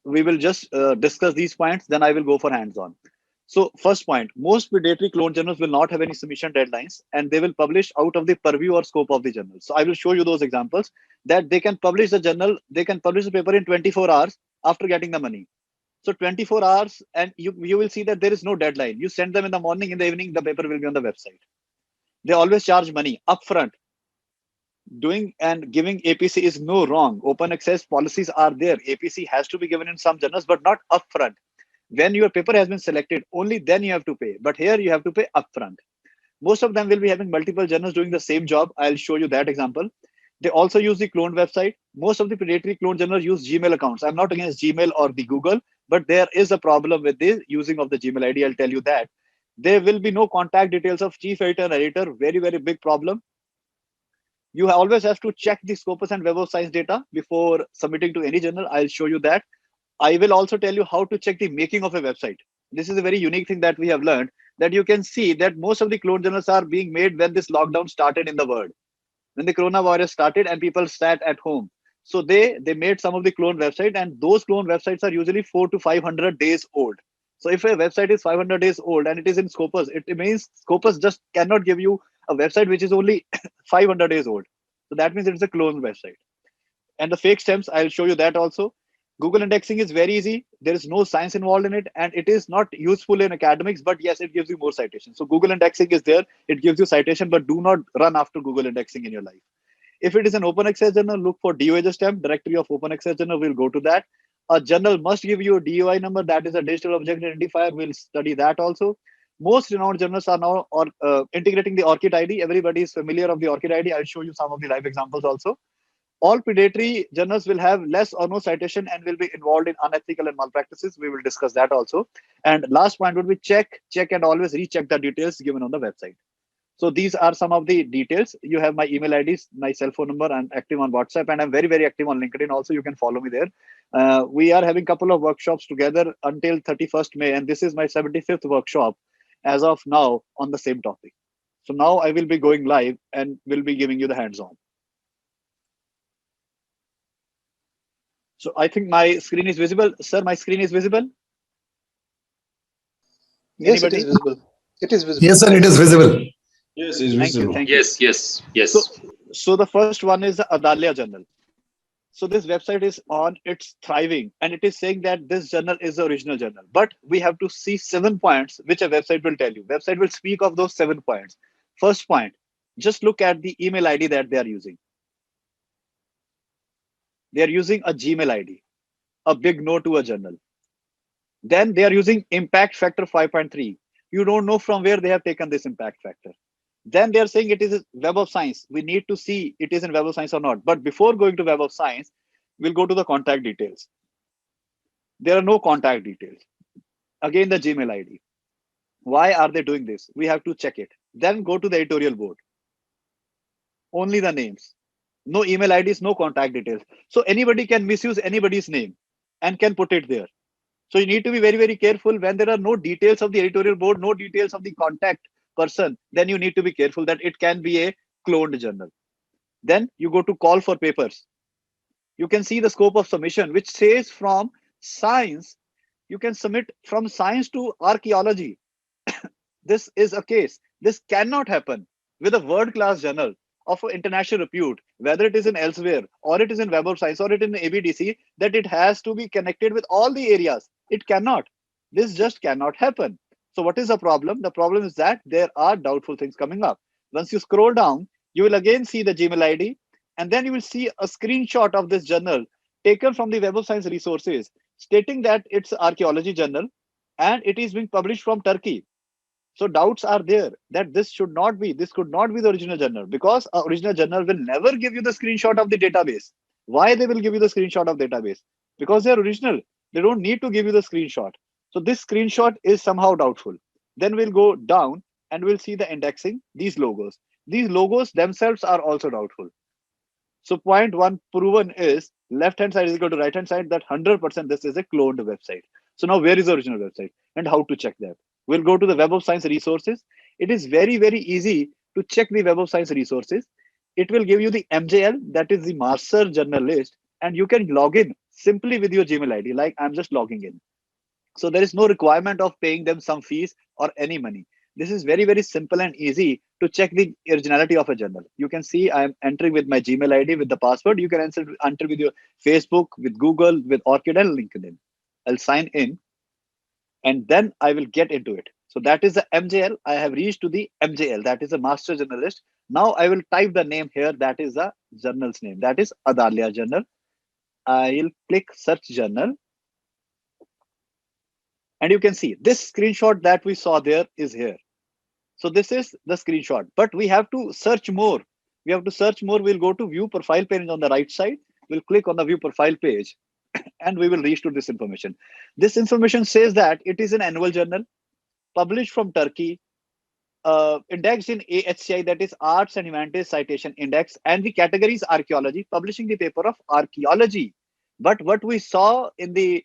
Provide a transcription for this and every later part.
We will just discuss these points, then I will go for hands-on. So first point, most predatory clone journals will not have any submission deadlines and they will publish out of the purview or scope of the journal. So I will show you those examples that they can publish the journal, they can publish the paper in 24 hours after getting the money. So 24 hours and you will see that there is no deadline. You send them in the morning, in the evening, the paper will be on the website. They always charge money upfront. Doing and giving APC is no wrong. Open access policies are there. APC has to be given in some journals, but not upfront. When your paper has been selected, only then you have to pay. But here you have to pay upfront. Most of them will be having multiple journals doing the same job. I'll show you that example. They also use the cloned website. Most of the predatory clone journals use Gmail accounts. I'm not against Gmail or the Google, but there is a problem with the using of the Gmail ID. I'll tell you that. There will be no contact details of chief editor and editor. Very, very big problem. You always have to check the Scopus and Web of Science data before submitting to any journal. I'll show you that. I will also tell you how to check the making of a website. This is a very unique thing that we have learned, that you can see that most of the clone journals are being made when this lockdown started in the world, when the coronavirus started and people sat at home. So they made some of the clone website, and those clone websites are usually 400 to 500 days old. So if a website is 500 days old and it is in Scopus, it means Scopus just cannot give you a website which is only 500 days old. So that means it's a clone website. And the fake stems, I'll show you that also. Google indexing is very easy. There is no science involved in it, and it is not useful in academics, but yes, it gives you more citations. So Google indexing is there. It gives you citation, but do not run after Google indexing in your life. If it is an open access journal, look for DOAJ stamp, directory of open access journal. We'll go to that. A journal must give you a DOI number, that is a digital object identifier. We'll study that also. Most renowned journals are now integrating the ORCID ID. Everybody is familiar of the ORCID ID. I'll show you some of the live examples also. All predatory journals will have less or no citation and will be involved in unethical and malpractices. We will discuss that also. And last point would be check, and always recheck the details given on the website. So these are some of the details. You have my email IDs, my cell phone number. I'm active on WhatsApp, and I'm very, very active on LinkedIn also. You can follow me there. We are having a couple of workshops together until 31st May, and this is my 75th workshop as of now on the same topic. So now I will be going live and will be giving you the hands-on. So I think my screen is visible. Sir, my screen is visible? Yes, it is Anybody? visible. It is visible. Yes, sir, it is visible. Yes, it's Thank you. visible. Thank you. Yes, yes, So, yes. so the first one is the Adalia Journal. So this website is on, it's thriving, and it is saying that this journal is the original journal. But we have to see 7 points which a website will tell you. Website will speak of those 7 points. First point, just look at the email ID that they are using. They are using a Gmail ID, a big no to a journal. Then they are using impact factor 5.3. You don't know from where they have taken this impact factor. Then they are saying it is Web of Science. We need to see it is in Web of Science or not. But before going to Web of Science, we'll go to the contact details. There are no contact details. Again, the Gmail ID. Why are they doing this? We have to check it. Then go to the editorial board. Only the names. No email IDs, no contact details. So anybody can misuse anybody's name and can put it there. So you need to be very, very careful when there are no details of the editorial board, no details of the contact person, then you need to be careful that it can be a cloned journal. Then you go to call for papers. You can see the scope of submission, which says from science, you can submit from science to archaeology. This is a case. This cannot happen with a world-class journal of international repute, whether it is in elsewhere or it is in Web of Science or it is in ABDC, that it has to be connected with all the areas. It cannot. This just cannot happen. So what is the problem? The problem is that there are doubtful things coming up. Once you scroll down, you will again see the Gmail ID, and then you will see a screenshot of this journal taken from the Web of Science resources, stating that it's archaeology journal and it is being published from Turkey. So doubts are there that this could not be the original journal, because original journal will never give you the screenshot of the database. Why they will give you the screenshot of database? Because they are original. They don't need to give you the screenshot. So this screenshot is somehow doubtful. Then we'll go down and we'll see the indexing, these logos. These logos themselves are also doubtful. So point one proven is left-hand side is equal to right-hand side, that 100% this is a cloned website. So now where is the original website and how to check that? We'll go to the Web of Science resources. It is very, very easy to check the Web of Science resources. It will give you the MJL, that is the master journal list, and you can log in simply with your Gmail ID, like I'm just logging in. So there is no requirement of paying them some fees or any money. This is very, very simple and easy to check the originality of a journal. You can see I'm entering with my Gmail ID with the password. You can enter with your Facebook, with Google, with Orchid and LinkedIn. I'll sign in and then I will get into it. So that is the MJL. I have reached to the MJL. That is a master journalist. Now I will type the name here. That is the journal's name. That is Adalia Journal. I'll click search journal. And you can see this screenshot that we saw there is here. So this is the screenshot, but we have to search more. We have to search more. We'll go to view profile page on the right side. We'll click on the view profile page and we will reach to this information. This information says that it is an annual journal published from Turkey, indexed in AHCI, that is Arts and Humanities Citation Index, and the category is archaeology, publishing the paper of archaeology. But what we saw in the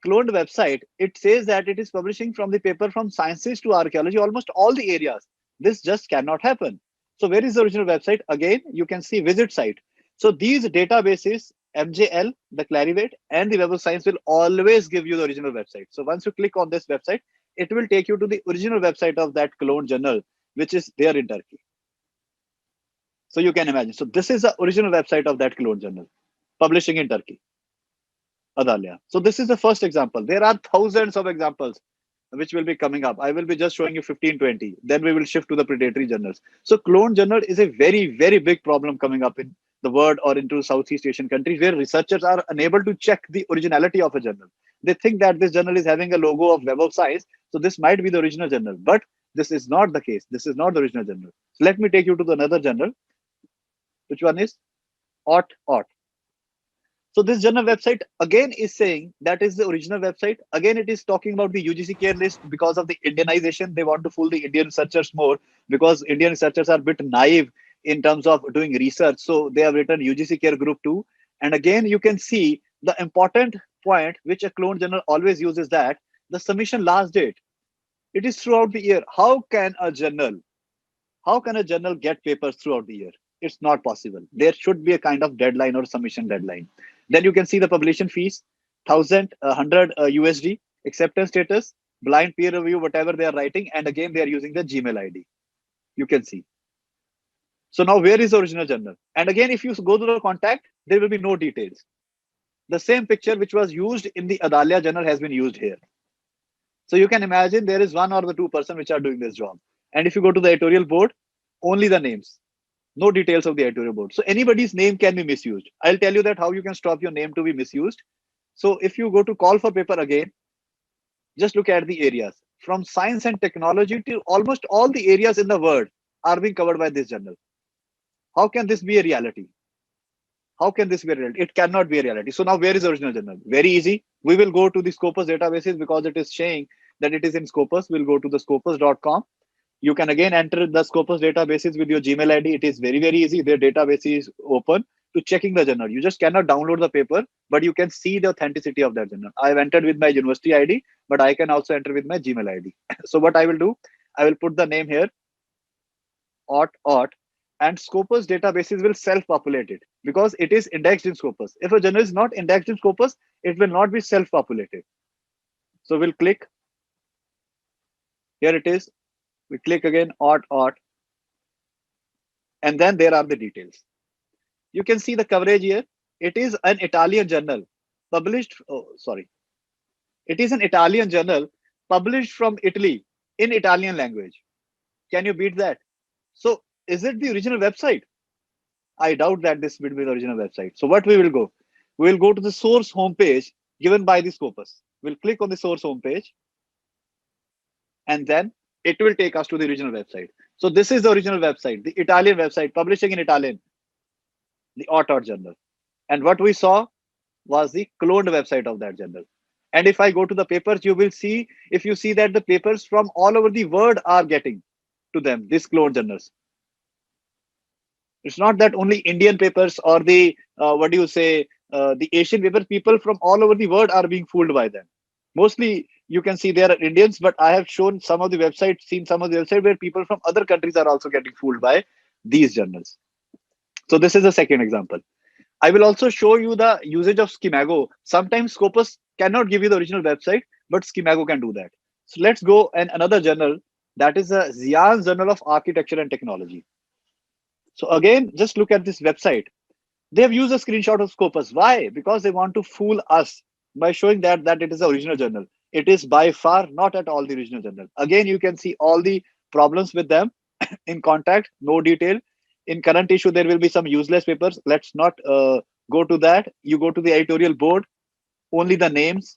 cloned website, it says that it is publishing from the paper from sciences to archaeology, almost all the areas. This just cannot happen. So where is the original website? Again, you can see visit site. So these databases, MJL, the Clarivate, and the Web of Science will always give you the original website. So once you click on this website, it will take you to the original website of that cloned journal, which is there in Turkey. So you can imagine. So this is the original website of that cloned journal, publishing in Turkey, Adalia. So this is the first example. There are thousands of examples which will be coming up. I will be just showing you 15, 20. Then we will shift to the predatory journals. So cloned journal is a very, very big problem coming up in the world or into Southeast Asian countries where researchers are unable to check the originality of a journal. They think that this journal is having a logo of Web of Science, so this might be the original journal, but this is not the case. This is not the original journal. So let me take you to the another journal. Which one is Ot. So this journal website again is saying that is the original website. Again, it is talking about the UGC care list because of the Indianization. They want to fool the Indian researchers more because Indian researchers are a bit naive in terms of doing research. So they have written UGC care group 2. And again, you can see the important point which a clone journal always uses, that the submission last date. It is throughout the year. How can a journal get papers throughout the year? It's not possible. There should be a kind of deadline or submission deadline. Then you can see the publication fees, 100 USD, acceptance status, blind peer review, whatever they are writing. And again, they are using the Gmail ID. You can see. So now where is the original journal? And again, if you go to the contact, there will be no details. The same picture which was used in the Adalia journal has been used here. So you can imagine there is one or the two person which are doing this job. And if you go to the editorial board, only the names, no details of the editorial board. So anybody's name can be misused. I'll tell you that how you can stop your name to be misused. So if you go to call for paper again, just look at the areas. From science and technology to almost all the areas in the world are being covered by this journal. How can this be a reality? How can this be a reality? It cannot be a reality. So now where is the original journal? Very easy. We will go to the Scopus databases because it is saying that it is in Scopus. We'll go to the scopus.com. You can again enter the Scopus databases with your Gmail ID. It is very, very easy. Their database is open to checking the journal. You just cannot download the paper, but you can see the authenticity of that journal. I've entered with my university ID, but I can also enter with my Gmail ID. So what I will do, I will put the name here, Ot, and Scopus databases will self-populate it because it is indexed in Scopus. If a journal is not indexed in Scopus, it will not be self-populated. So we'll click. Here it is. We click again, Ot, and then there are the details. You can see the coverage here. It is an Italian journal published. Oh, sorry. It is an Italian journal published from Italy in Italian language. Can you beat that? So is it the original website? I doubt that this will be the original website. So what we will go? We will go to the source homepage given by the Scopus. We'll click on the source homepage and then it will take us to the original website. So this is the original website, the Italian website, publishing in Italian, the Ot journal. And what we saw was the cloned website of that journal. And if I go to the papers, you will see, if you see that the papers from all over the world are getting to them, these cloned journals. It's not that only Indian papers or the, the Asian papers, people from all over the world are being fooled by them. Mostly you can see there are Indians, but I have shown some of the websites, seen some of the websites where people from other countries are also getting fooled by these journals. So this is the second example. I will also show you the usage of Schemago. Sometimes Scopus cannot give you the original website, but Schemago can do that. So let's go and another journal, that is a Xi'an Journal of Architecture and Technology. So again, just look at this website. They have used a screenshot of Scopus. Why? Because they want to fool us by showing that it is the original journal. It is by far not at all the original journal. Again, you can see all the problems with them. In contact, no detail. In current issue, there will be some useless papers. Let's not go to that. You go to the editorial board, only the names.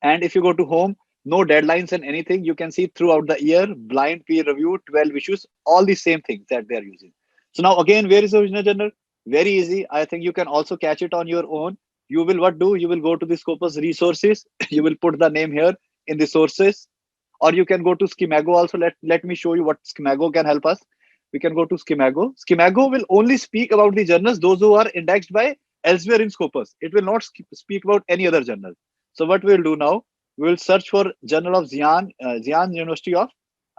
And if you go to home, no deadlines and anything. You can see throughout the year, blind peer review, 12 issues, all the same things that they are using. So now again, where is the original journal? Very easy. I think you can also catch it on your own. You will what do? You will go to the Scopus resources. You will put the name here in the sources, or you can go to Schemago also. Let me show you what Schemago can help us. We can go to Schemago. Schemago will only speak about the journals, those who are indexed by elsewhere in Scopus. It will not speak about any other journal. So what we'll do now, we'll search for Journal of Xi'an, Xi'an University of,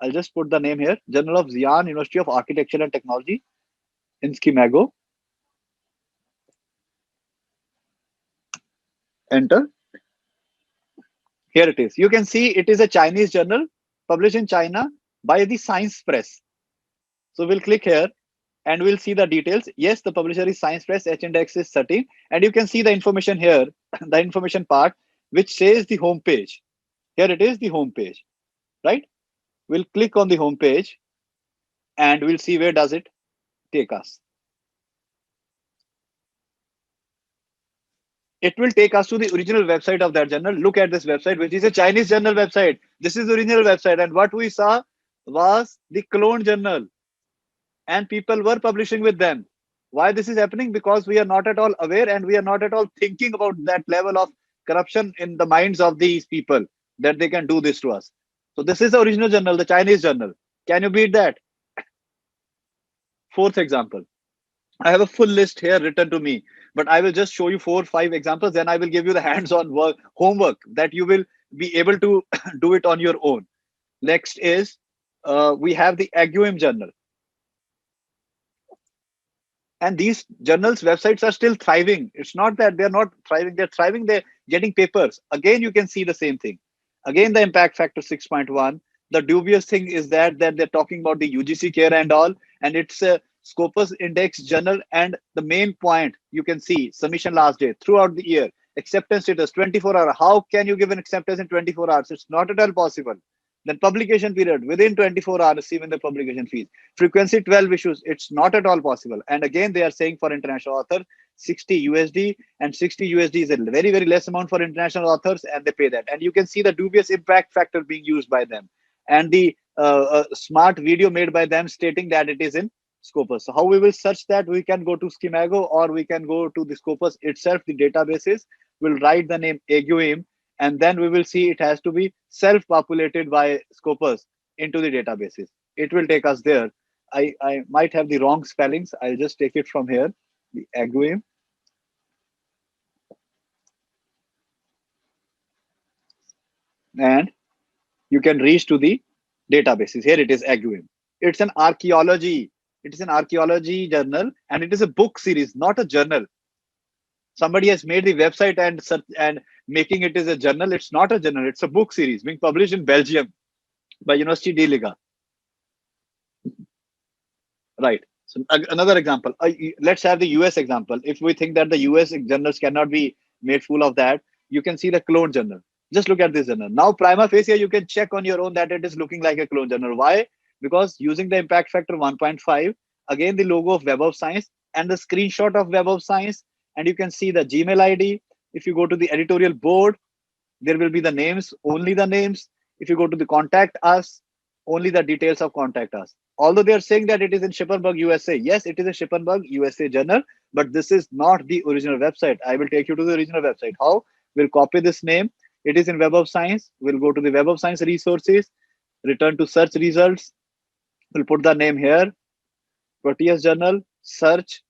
I'll just put the name here, Journal of Xi'an University of Architecture and Technology in Schemago. Enter. Here it is. You can see it is a Chinese journal published in China by the Science Press. So we'll click here and we'll see the details. Yes, the publisher is Science Press, H index is 13. And you can see the information here, the information part, which says the home page. Here it is, the home page, right? We'll click on the home page and we'll see where does it take us. It will take us to the original website of that journal. Look at this website, which is a Chinese journal website. This is the original website. And what we saw was the clone journal. And people were publishing with them. Why this is happening? Because we are not at all aware and we are not at all thinking about that level of corruption in the minds of these people that they can do this to us. So this is the original journal, the Chinese journal. Can you beat that? Fourth example. I have a full list here written to me, but I will just show you 4 or 5 examples. Then I will give you the hands-on work homework that you will be able to do it on your own. Next is we have the Aguim journal. And these journals websites are still thriving. It's not that they're not thriving, they're thriving, they're getting papers. Again, you can see the same thing. Again, the impact factor 6.1. The dubious thing is that they're talking about the UGC care and all, and it's a Scopus index journal. And the main point you can see submission last day throughout the year, acceptance status 24 hours. How can you give an acceptance in 24 hours? It's not at all possible. Then publication period within 24 hours, receiving the publication fees. Frequency 12 issues. It's not at all possible. And again, they are saying for international author 60 USD, and 60 USD is a very, very less amount for international authors, and they pay that. And you can see the dubious impact factor being used by them, and the smart video made by them stating that it is in Scopus. So how we will search that? We can go to Schemago, or we can go to the Scopus itself, the databases. We'll write the name Aguim, and then we will see it has to be self-populated by Scopus into the databases. It will take us there. I might have the wrong spellings. I'll just take it from here, the Aguim. And you can reach to the databases. Here it is, Aguim. It's an archaeology. It is an archaeology journal, and it is a book series, not a journal. Somebody has made the website and making it as a journal. It's not a journal. It's a book series being published in Belgium by University de Liga. Right. So another example. Let's have the US example. If we think that the US journals cannot be made full of that, you can see the clone journal. Just look at this journal. Now, prima facie, you can check on your own that it is looking like a clone journal. Why? Because using the impact factor 1.5, again, the logo of Web of Science and the screenshot of Web of Science, and you can see the Gmail ID. If you go to the editorial board, there will be the names, only the names. If you go to the contact us, only the details of contact us. Although they are saying that it is in Shippensburg, USA. Yes, it is a Shippensburg, USA journal, but this is not the original website. I will take you to the original website. How? We'll copy this name. It is in Web of Science. We'll go to the Web of Science resources, return to search results. We'll put the name here, Proteus Journal, search.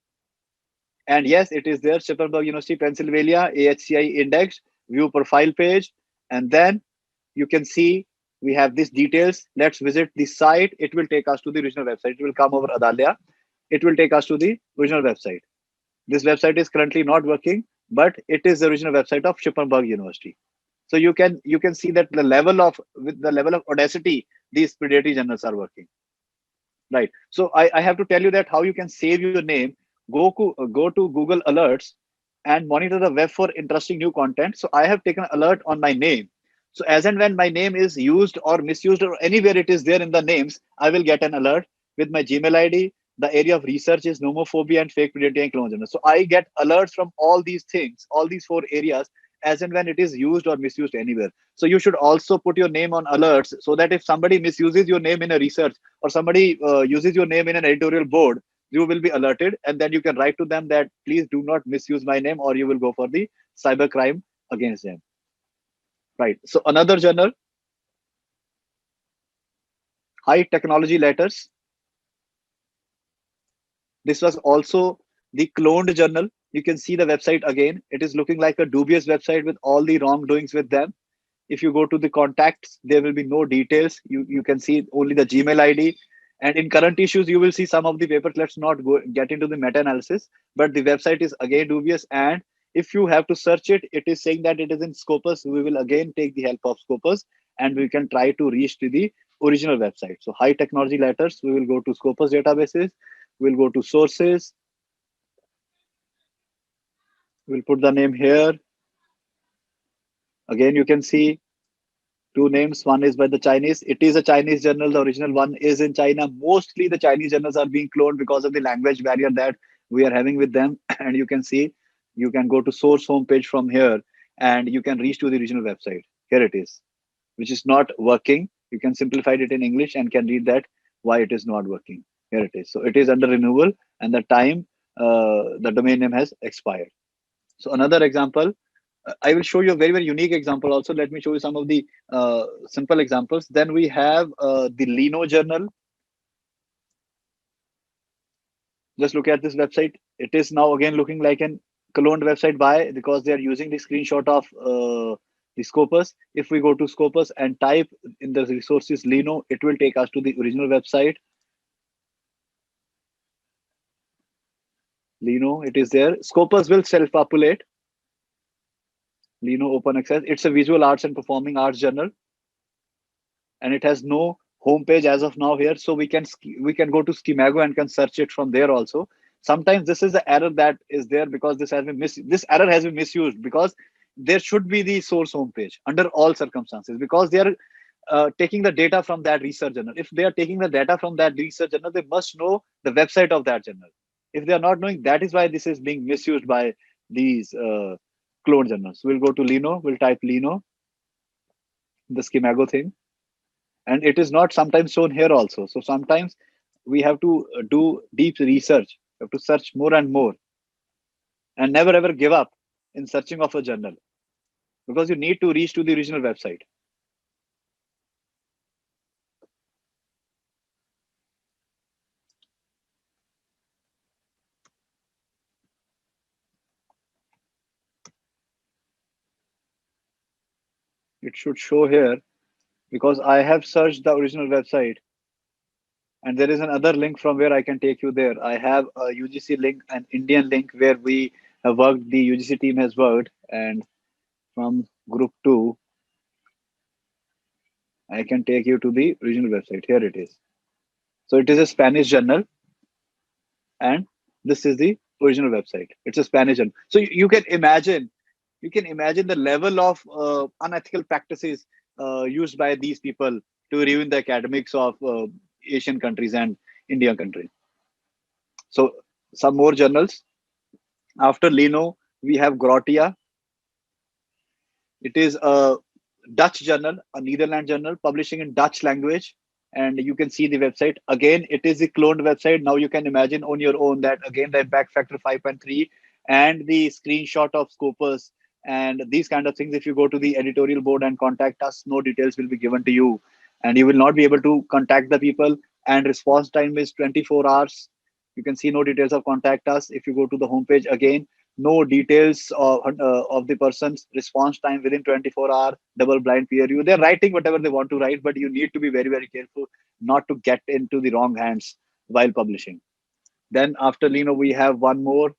And yes, it is there, Shippensburg University, Pennsylvania, AHCI index, view profile page. And then you can see we have these details. Let's visit the site. It will take us to the original website. It will come over Adalia. It will take us to the original website. This website is currently not working, but it is the original website of Schipperberg University. So you can see that the level of with the level of audacity these predatory journals are working. Right. So I have to tell you that how you can save your name. Go to Google Alerts and monitor the web for interesting new content. So I have taken alert on my name. So as and when my name is used or misused or anywhere it is there in the names, I will get an alert with my Gmail ID. The area of research is nomophobia and fake predatory and clone journals. So I get alerts from all these things, all these four areas, as and when it is used or misused anywhere. So you should also put your name on alerts so that if somebody misuses your name in a research or somebody uses your name in an editorial board, you will be alerted, and then you can write to them that please do not misuse my name, or you will go for the cyber crime against them. Right. So another journal, High Technology Letters. This was also the cloned journal. You can see the website again. It is looking like a dubious website with all the wrongdoings with them. If you go to the contacts, there will be no details. You can see only the Gmail ID. And in current issues, you will see some of the papers. Let's not go get into the meta-analysis, but the website is again dubious. And if you have to search it, it is saying that it is in Scopus. We will again take the help of Scopus and we can try to reach to the original website. So high technology letters, we will go to Scopus databases. We'll go to sources. We'll put the name here. Again, you can see two names. One is by the Chinese. It is a Chinese journal. The original one is in China. Mostly the Chinese journals are being cloned because of the language barrier that we are having with them. And you can see, you can go to source homepage from here and you can reach to the original website. Here it is, which is not working. You can simplify it in English and can read that why it is not working. Here it is. So it is under renewal and the time the domain name has expired. So another example, I will show you a very, very unique example also. Let me show you some of the simple examples. Then we have the Lino journal. Just look at this website. It is now again looking like an cloned website. Why? Because they are using the screenshot of the Scopus. If we go to Scopus and type in the resources Lino, it will take us to the original website. Lino, it is there. Scopus will self-populate. Lino Open Access. It's a visual arts and performing arts journal, and it has no homepage as of now here. So we can go to Schemago and can search it from there also. Sometimes this is the error that is there because this error has been misused because there should be the source homepage under all circumstances because they are taking the data from that research journal. If they are taking the data from that research journal, they must know the website of that journal. If they are not knowing, that is why this is being misused by these clone journals. We'll go to Lino. We'll type Lino, the Schemago thing, and it is not sometimes shown here also. So sometimes we have to do deep research. We have to search more and more, and never ever give up in searching of a journal because you need to reach to the original website. It should show here because I have searched the original website, and there is another link from where I can take you there. I have a UGC link, an Indian link where we have worked, the UGC team has worked, and from group 2, I can take you to the original website. Here it is. So it is a Spanish journal, and this is the original website. It's a Spanish journal. So you can imagine the level of unethical practices used by these people to ruin the academics of Asian countries and Indian country. So some more journals. After Lino, we have Grotia. It is a Dutch journal, a Netherlands journal, publishing in Dutch language. And you can see the website. Again, it is a cloned website. Now you can imagine on your own that again the impact factor 5.3 and the screenshot of Scopus and these kind of things. If you go to the editorial board and contact us, no details will be given to you. And you will not be able to contact the people. And response time is 24 hours. You can see no details of contact us. If you go to the homepage again, no details of the person's response time within 24-hour double blind peer review. They're writing whatever they want to write, but you need to be very, very careful not to get into the wrong hands while publishing. Then after Lino, we have one more.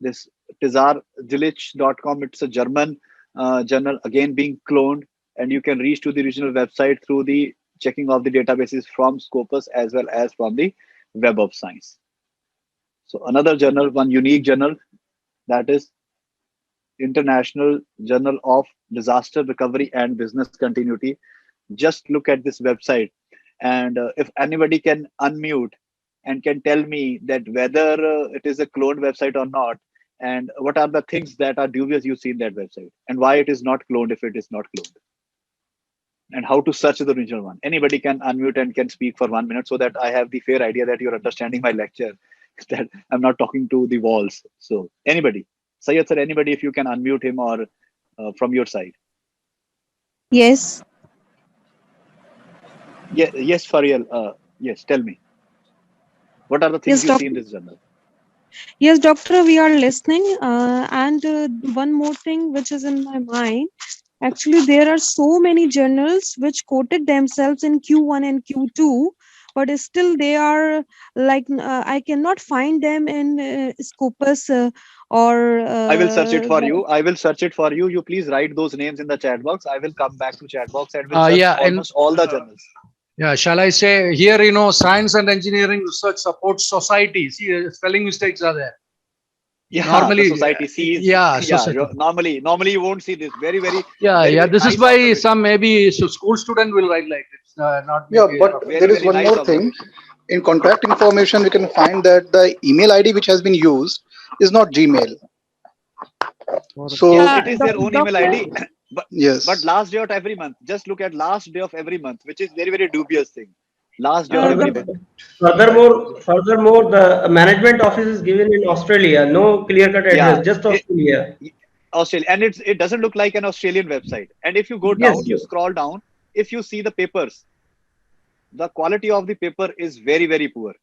This tizarzilich.com, it's a German journal, again being cloned, and you can reach to the original website through the checking of the databases from Scopus as well as from the Web of Science. So another journal, one unique journal, that is International Journal of Disaster Recovery and Business Continuity. Just look at this website, and if anybody can unmute and can tell me that whether it is a cloned website or not, and what are the things that are dubious you see in that website, and why it is not cloned if it is not cloned, and how to search the original one. Anybody can unmute and can speak for 1 minute so that I have the fair idea that you're understanding my lecture, that I'm not talking to the walls. So anybody, Sayed sir, anybody, if you can unmute him, or from your side. Yes. Yeah, yes, Farial. Yes, tell me. What are the things Yes, you see doctor. in this journal? Yes, doctor, we are listening. And one more thing which is in my mind. Actually, there are so many journals which quoted themselves in Q1 and Q2, but still they are like I cannot find them in Scopus or I will search it for you. I will search it for you. You please write those names in the chat box. I will come back to chat box and will search Yeah, and almost all the journals. yeah, shall I say here, Science and Engineering Research Support Society. See, spelling mistakes are there. Yeah, the Normally, society sees. yeah, Yeah, society. normally you won't see this. Very, very, Yeah, very, yeah. very This is nice why some observation. maybe school student will write like this, not Yeah, maybe a but doctor. Very, there is very one nice more thing. observation. In contact information, we can find that the email ID which has been used is not Gmail. Yes, So, it is their own email doctor. ID. but but yes. last day of every month. Just look at last day of every month, which is very, very dubious thing. Last day of every Doctor. Okay. month. Furthermore, the management office is given in Australia. No clear-cut Yeah, address, just Australia. Australia, and it doesn't look like an Australian website. And if you go Yes, down, you scroll down. If you see the papers, the quality of the paper is very, very poor.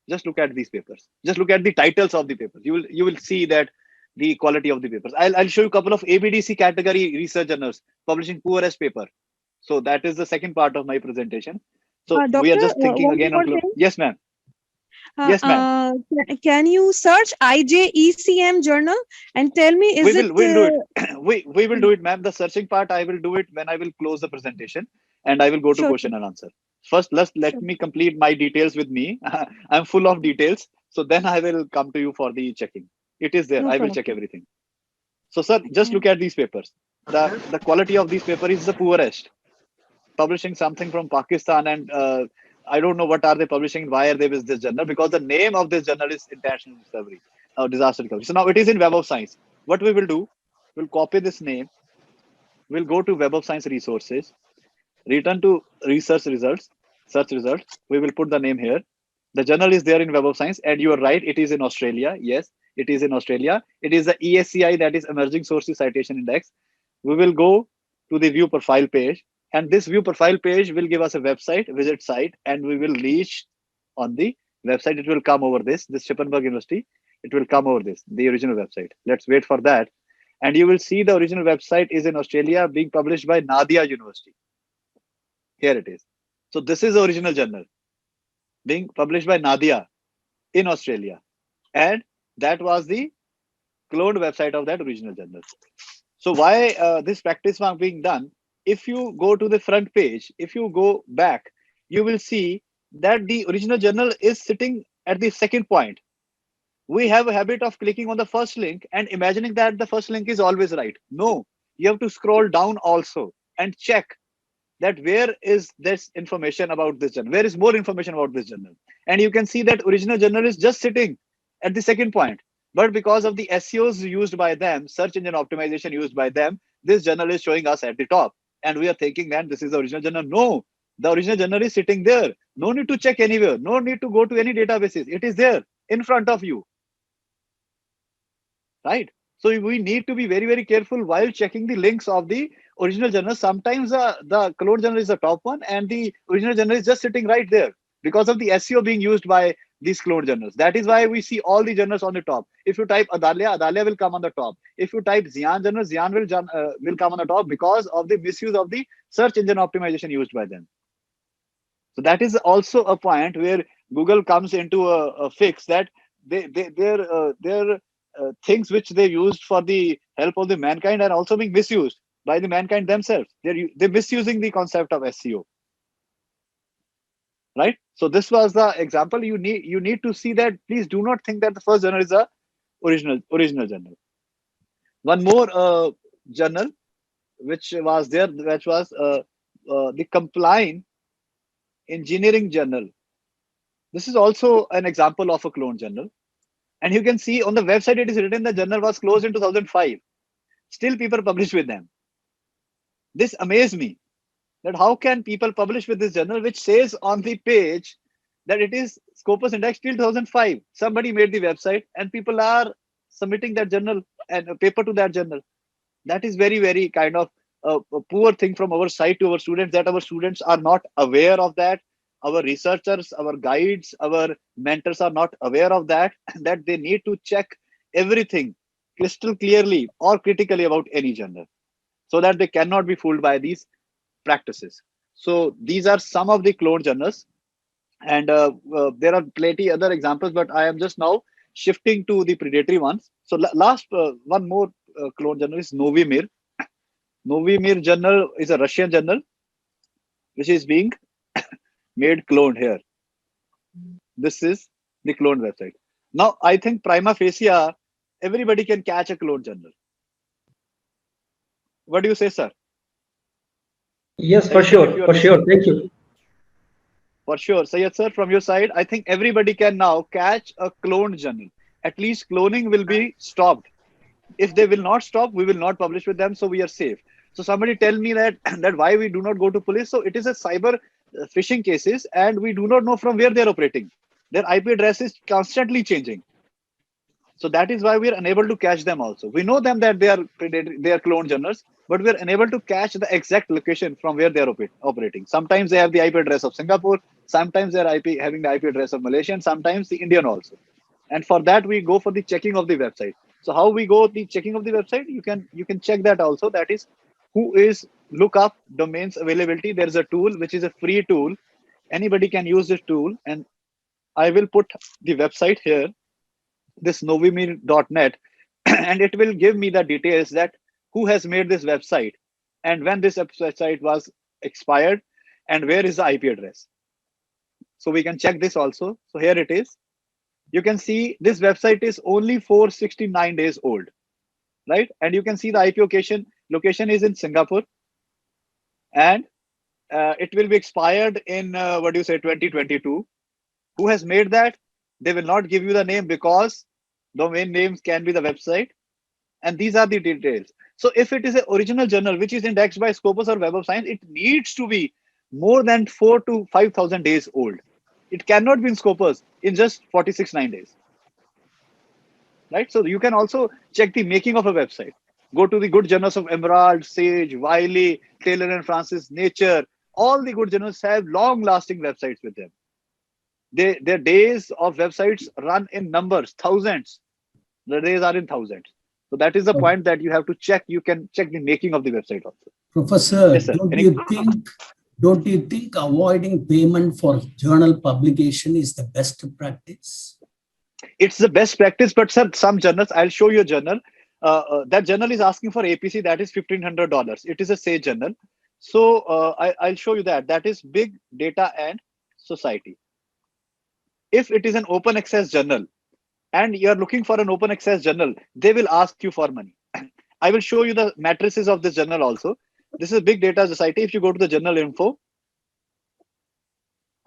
Just look at these papers. Just look at the titles of the papers. You will see that the quality of the papers. I'll show you a couple of ABDC category research journals publishing poorest paper. So that is the second part of my presentation. So we are Doctor, just thinking one again on more thing. yes, ma'am. Yes, ma'am. Can you search IJECM journal and tell me, We is it will we'll do it. We will do it, ma'am. The searching part I will do it when I will close the presentation, and I will go to sure, question and answer. First, let sure, me complete my details with me. I'm full of details, so then I will come to you for the checking. It is there. no I will check problem. everything. So, sir, just Yeah. look at these papers. The quality of these paper is the poorest. Publishing something from Pakistan, and I don't know what are they publishing. Why are they with this journal? Because the name of this journal is International Discovery, Disaster Recovery. So now it is in Web of Science. What we will do, we'll copy this name. We'll go to Web of Science resources, return to research results, search results. We will put the name here. The journal is there in Web of Science, and you are right. It is in Australia. Yes, it is in Australia. It is the ESCI, that is Emerging Sources Citation Index. We will go to the view profile page, and this view profile page will give us a website, visit site, and we will reach on the website. It will come over this Schippenberg University. It will come over this, the original website. Let's wait for that. And you will see the original website is in Australia, being published by Nadia University. Here it is. So this is the original journal being published by Nadia in Australia. And that was the cloned website of that original journal. So why this practice was being done? If you go to the front page, if you go back, you will see that the original journal is sitting at the second point. We have a habit of clicking on the first link and imagining that the first link is always right. No, you have to scroll down also and check that where is this information about this journal, where is more information about this journal. And you can see that original journal is just sitting at the second point, but because of the SEOs used by them, search engine optimization used by them, this journal is showing us at the top, and we are thinking that this is the original journal. No, the original journal is sitting there. No need to check anywhere, no need to go to any databases. It is there in front of you, right? So we need to be very, very careful while checking the links of the original journal. Sometimes the clone journal is the top one, and the original journal is just sitting right there because of the SEO being used by these clone journals. That is why we see all the journals on the top. If you type Adalia, Adalia will come on the top. If you type Xian journal, Xian will come on the top because of the misuse of the search engine optimization used by them. So that is also a point where Google comes into a fix, that their things which they used for the help of the mankind are also being misused by the mankind themselves. They're misusing the concept of SEO, right? So this was the example. You need to see that. Please do not think that the first journal is a original journal. One more journal which was there, which was the Compline Engineering Journal. This is also an example of a clone journal. And you can see on the website, it is written the journal was closed in 2005. Still people publish with them. This amazed me, that how can people publish with this journal, which says on the page that it is Scopus Index till 2005. Somebody made the website and people are submitting that journal and a paper to that journal. That is very, very kind of a poor thing from our side to our students, that our students are not aware of that. Our researchers, our guides, our mentors are not aware of that, that they need to check everything crystal clearly or critically about any journal, so that they cannot be fooled by these practices. So these are some of the clone journals, and there are plenty other examples, but I am just now shifting to the predatory ones. So last one more clone journal is Novimir. Novimir journal is a Russian journal which is being made cloned here. This is the clone website. Now, I think prima facie, everybody can catch a clone journal. What do you say, sir? Yes, for sure. For sure. Thank you. For sure. Sayed sir, from your side, I think everybody can now catch a cloned journal. At least cloning will be stopped. If they will not stop, we will not publish with them, so we are safe. So somebody tell me that why we do not go to police. So it is a cyber phishing cases, and we do not know from where they are operating. Their IP address is constantly changing. So that is why we are unable to catch them also. We know them that they are clone journals, but we are unable to catch the exact location from where they are operating. Sometimes they have the IP address of Singapore, sometimes they are having the IP address of Malaysia, and sometimes the Indian also. And for that, we go for the checking of the website. So how we go the checking of the website? You can check that also. That is, who is look up domains availability. There is a tool which is a free tool. Anybody can use this tool, and I will put the website here, this novimir.net, and it will give me the details that who has made this website and when this website was expired and where is the IP address. So we can check this also. So here it is. You can see this website is only 469 days old, right? And you can see the IP location is in Singapore, and it will be expired in 2022. Who has made that? They will not give you the name because domain names can be the website, and these are the details. So if it is an original journal which is indexed by Scopus or Web of Science, it needs to be more than 4,000 to 5,000 days old. It cannot be in Scopus in just 46.9 days, right? So you can also check the making of a website. Go to the good journals of Emerald, Sage, Wiley, Taylor and Francis, Nature. All the good journals have long-lasting websites with them. Their days of websites run in numbers, thousands. The days are in thousands. So that is the point that you have to check. You can check the making of the website also. Professor, Yes, don't you think avoiding payment for journal publication is the best practice? It's the best practice, but sir, some journals, I'll show you a journal. That journal is asking for APC, that is $1,500. It is a Sage journal. So I'll show you that. That is Big Data and Society. If it is an open access journal and you're looking for an open access journal, they will ask you for money. I will show you the matrices of this journal also. This is Big Data Society. If you go to the journal info,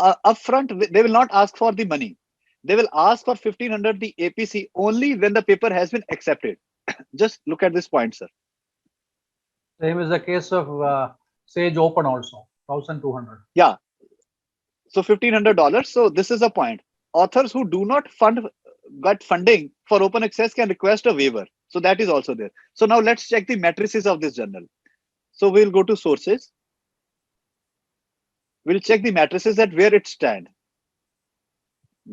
upfront, they will not ask for the money. They will ask for 1,500 the APC only when the paper has been accepted. Just look at this point, sir. Same is the case of Sage Open also, 1,200. Yeah. So $1,500. So this is a point. Authors who do not get funding for open access can request a waiver. So that is also there. So now let's check the matrices of this journal. So we'll go to sources. We'll check the matrices at where it stands.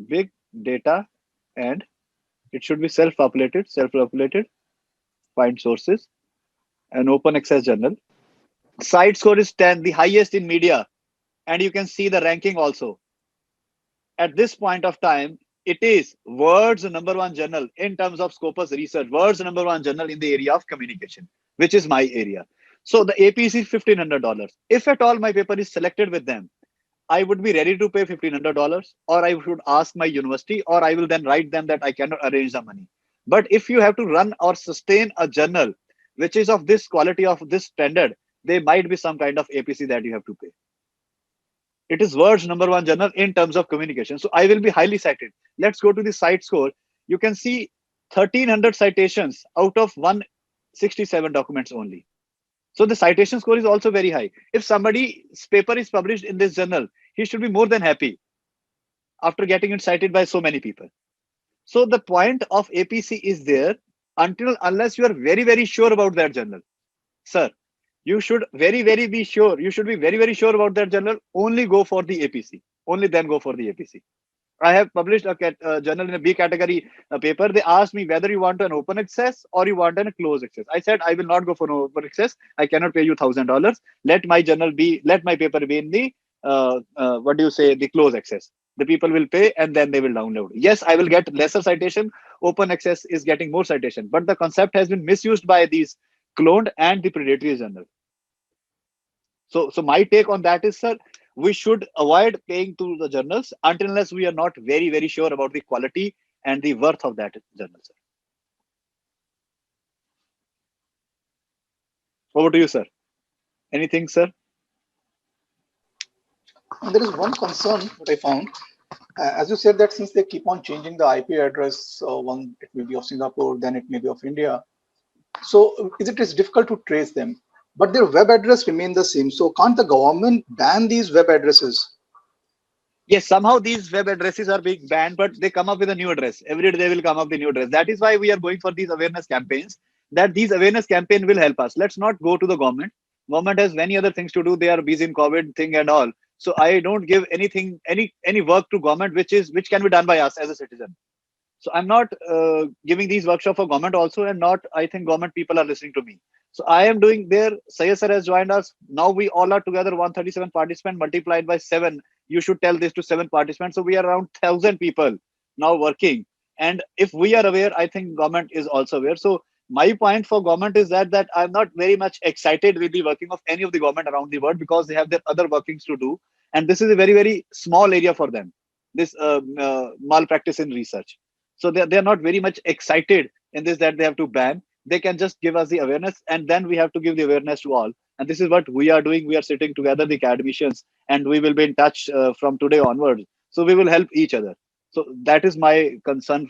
Big data, and it should be self-populated, find sources, an open access journal. Site score is 10, the highest in media. And you can see the ranking also. At this point of time, It is world's #1 journal in terms of Scopus research, world's #1 journal in the area of communication, which is my area. So the APC is $1,500. If at all my paper is selected with them, I would be ready to pay $1,500, or I should ask my university, or I will then write them that I cannot arrange the money. But if you have to run or sustain a journal which is of this quality, of this standard, there might be some kind of APC that you have to pay. It is world's #1 journal in terms of communication. So I will be highly cited. Let's go to the site score. You can see 1,300 citations out of 167 documents only. So the citation score is also very high. If somebody's paper is published in this journal, he should be more than happy after getting it cited by so many people. So the point of APC is there unless you are very, very sure about that journal. Sir, you should be sure. You should be very, very sure about that journal. Only go for the APC. Only then go for the APC. I have published a journal in a B category paper. They asked me whether you want an open access or you want a closed access. I said, I will not go for an open access. I cannot pay you $1,000. Let my paper be in the, the closed access. The people will pay and then they will download. Yes, I will get lesser citation. Open access is getting more citation, but the concept has been misused by these cloned and the predatory journal. So my take on that is, sir, we should avoid paying to the journals unless we are not very, very sure about the quality and the worth of that journal, sir. Over to you, sir. Anything, sir? There is one concern that I found. As you said that since they keep on changing the IP address, one it may be of Singapore, then it may be of India. So it is difficult to trace them, but their web address remain the same. So can't the government ban these web addresses? Yes, somehow these web addresses are being banned, but they come up with a new address. Every day they will come up with a new address. That is why we are going for these awareness campaigns, that these awareness campaign will help us. Let's not go to the government. Government has many other things to do. They are busy in COVID thing and all. So I don't give anything, any work to government, which can be done by us as a citizen. So I'm not giving these workshops for government also, and not, I think government people are listening to me. So I am doing there. Sayed sir has joined us. Now we all are together, 137 participants multiplied by 7. You should tell this to 7 participants. So we are around 1,000 people now working. And if we are aware, I think government is also aware. So my point for government is that I'm not very much excited with the working of any of the government around the world, because they have their other workings to do. And this is a very, very small area for them, this malpractice in research. So they're not very much excited in this, that they have to ban. They can just give us the awareness, and then we have to give the awareness to all. And this is what we are doing. We are sitting together, the academicians, and we will be in touch from today onwards. So we will help each other. So that is my concern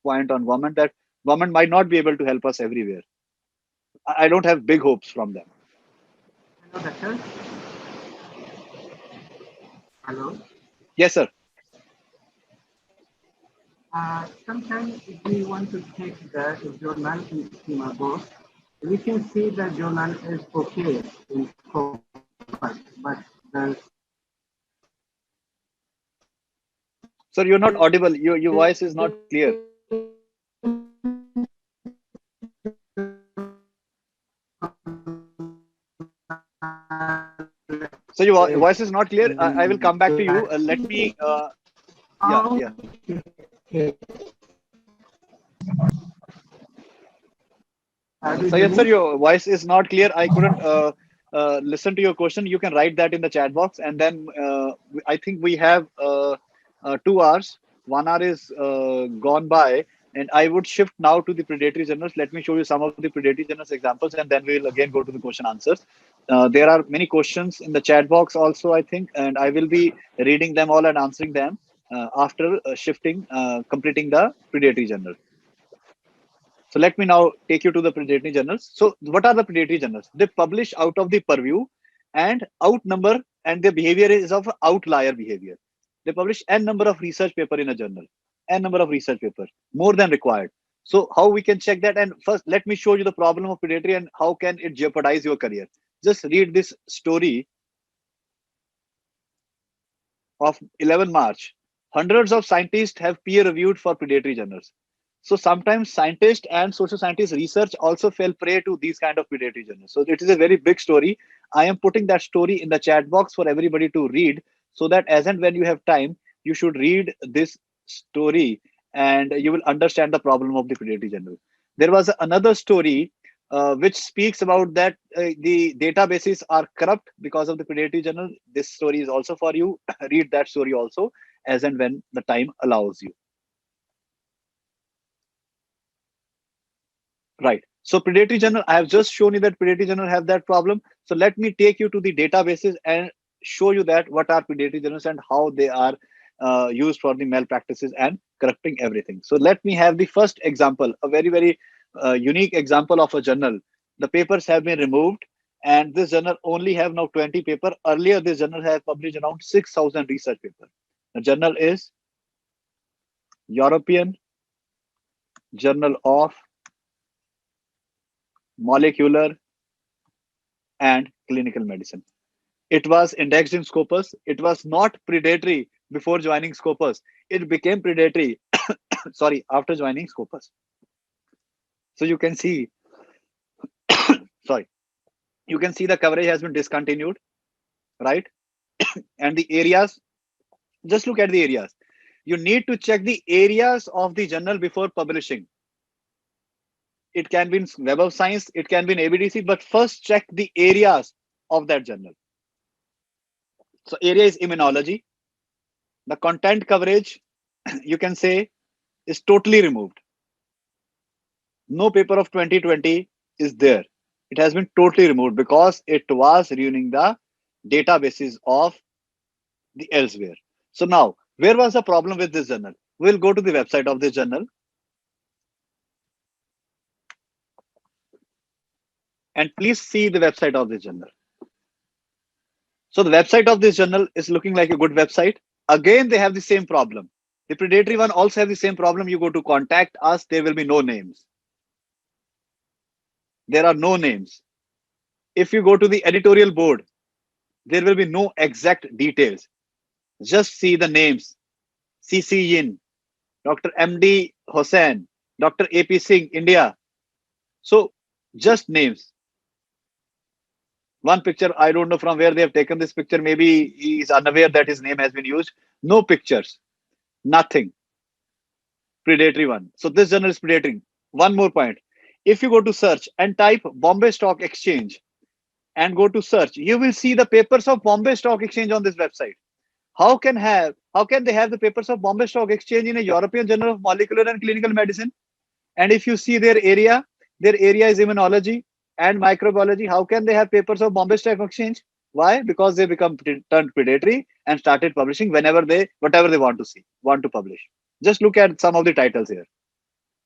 point on government, that government might not be able to help us everywhere. I don't have big hopes from them. Hello, doctor. Hello. Yes, sir. Sometimes if we want to check the journal in Schema we can see the journal is okay in scope, but the Sir, you're not audible. Your voice is not clear. So your voice is not clear. I will come back to you. Let me. Yeah. Sayed sir, your voice is not clear. I couldn't listen to your question. You can write that in the chat box, and then I think we have 2 hours. 1 hour is gone by, and I would shift now to the predatory journals. Let me show you some of the predatory journals examples, and then we will again go to the question answers. There are many questions in the chat box also, I think, and I will be reading them all and answering them after completing the predatory journal. So let me now take you to the predatory journals. So what are the predatory journals? They publish out of the purview and outnumber, and their behavior is of outlier behavior. They publish n number of research paper in a journal, n number of research paper, more than required. So how we can check that? And first, let me show you the problem of predatory and how can it jeopardize your career. Just read this story of 11 March. Hundreds of scientists have peer reviewed for predatory journals. So sometimes scientists and social scientists research also fell prey to these kind of predatory journals. So it is a very big story. I am putting that story in the chat box for everybody to read, so that as and when you have time, you should read this story, and you will understand the problem of the predatory journal. There was another story which speaks about that the databases are corrupt because of the predatory journal. This story is also for you. Read that story also as and when the time allows you. Right. So predatory journal, I have just shown you that predatory journal have that problem. So let me take you to the databases and show you that what are predatory journals and how they are used for the malpractices and corrupting everything. So let me have the first example, a very unique example of a journal. The papers have been removed, and this journal only have now 20 paper. Earlier, this journal have published around 6,000 research paper. The journal is European Journal of Molecular and Clinical Medicine. It was indexed in Scopus. It was not predatory before joining Scopus. It became predatory, sorry, after joining Scopus. So you can see, sorry, you can see the coverage has been discontinued, right? And the areas, just look at the areas. You need to check the areas of the journal before publishing. It can be in Web of Science, it can be in ABDC, but first check the areas of that journal. So area is immunology. The content coverage, you can say, is totally removed. No paper of 2020 is there. It has been totally removed because it was ruining the databases of the elsewhere. So now, where was the problem with this journal? We'll go to the website of this journal. And please see the website of this journal. So the website of this journal is looking like a good website. Again, they have the same problem. The predatory one also have the same problem. You go to contact us, there will be no names. There are no names. If you go to the editorial board, there will be no exact details. Just see the names. CC Yin, Dr. MD Hossain, Dr. AP Singh, India. So just names. One picture, I don't know from where they have taken this picture. Maybe he is unaware that his name has been used. No pictures, nothing. Predatory one. So this journal is predatory. One more point. If you go to search and type Bombay Stock Exchange and go to search, you will see the papers of Bombay Stock Exchange on this website. How can they have the papers of Bombay Stock Exchange in a European Journal of Molecular and Clinical Medicine? And if you see their area is immunology and microbiology. How can they have papers of Bombay Stock Exchange? Why? Because they become turned predatory and started publishing whatever they want to publish. Just look at some of the titles here.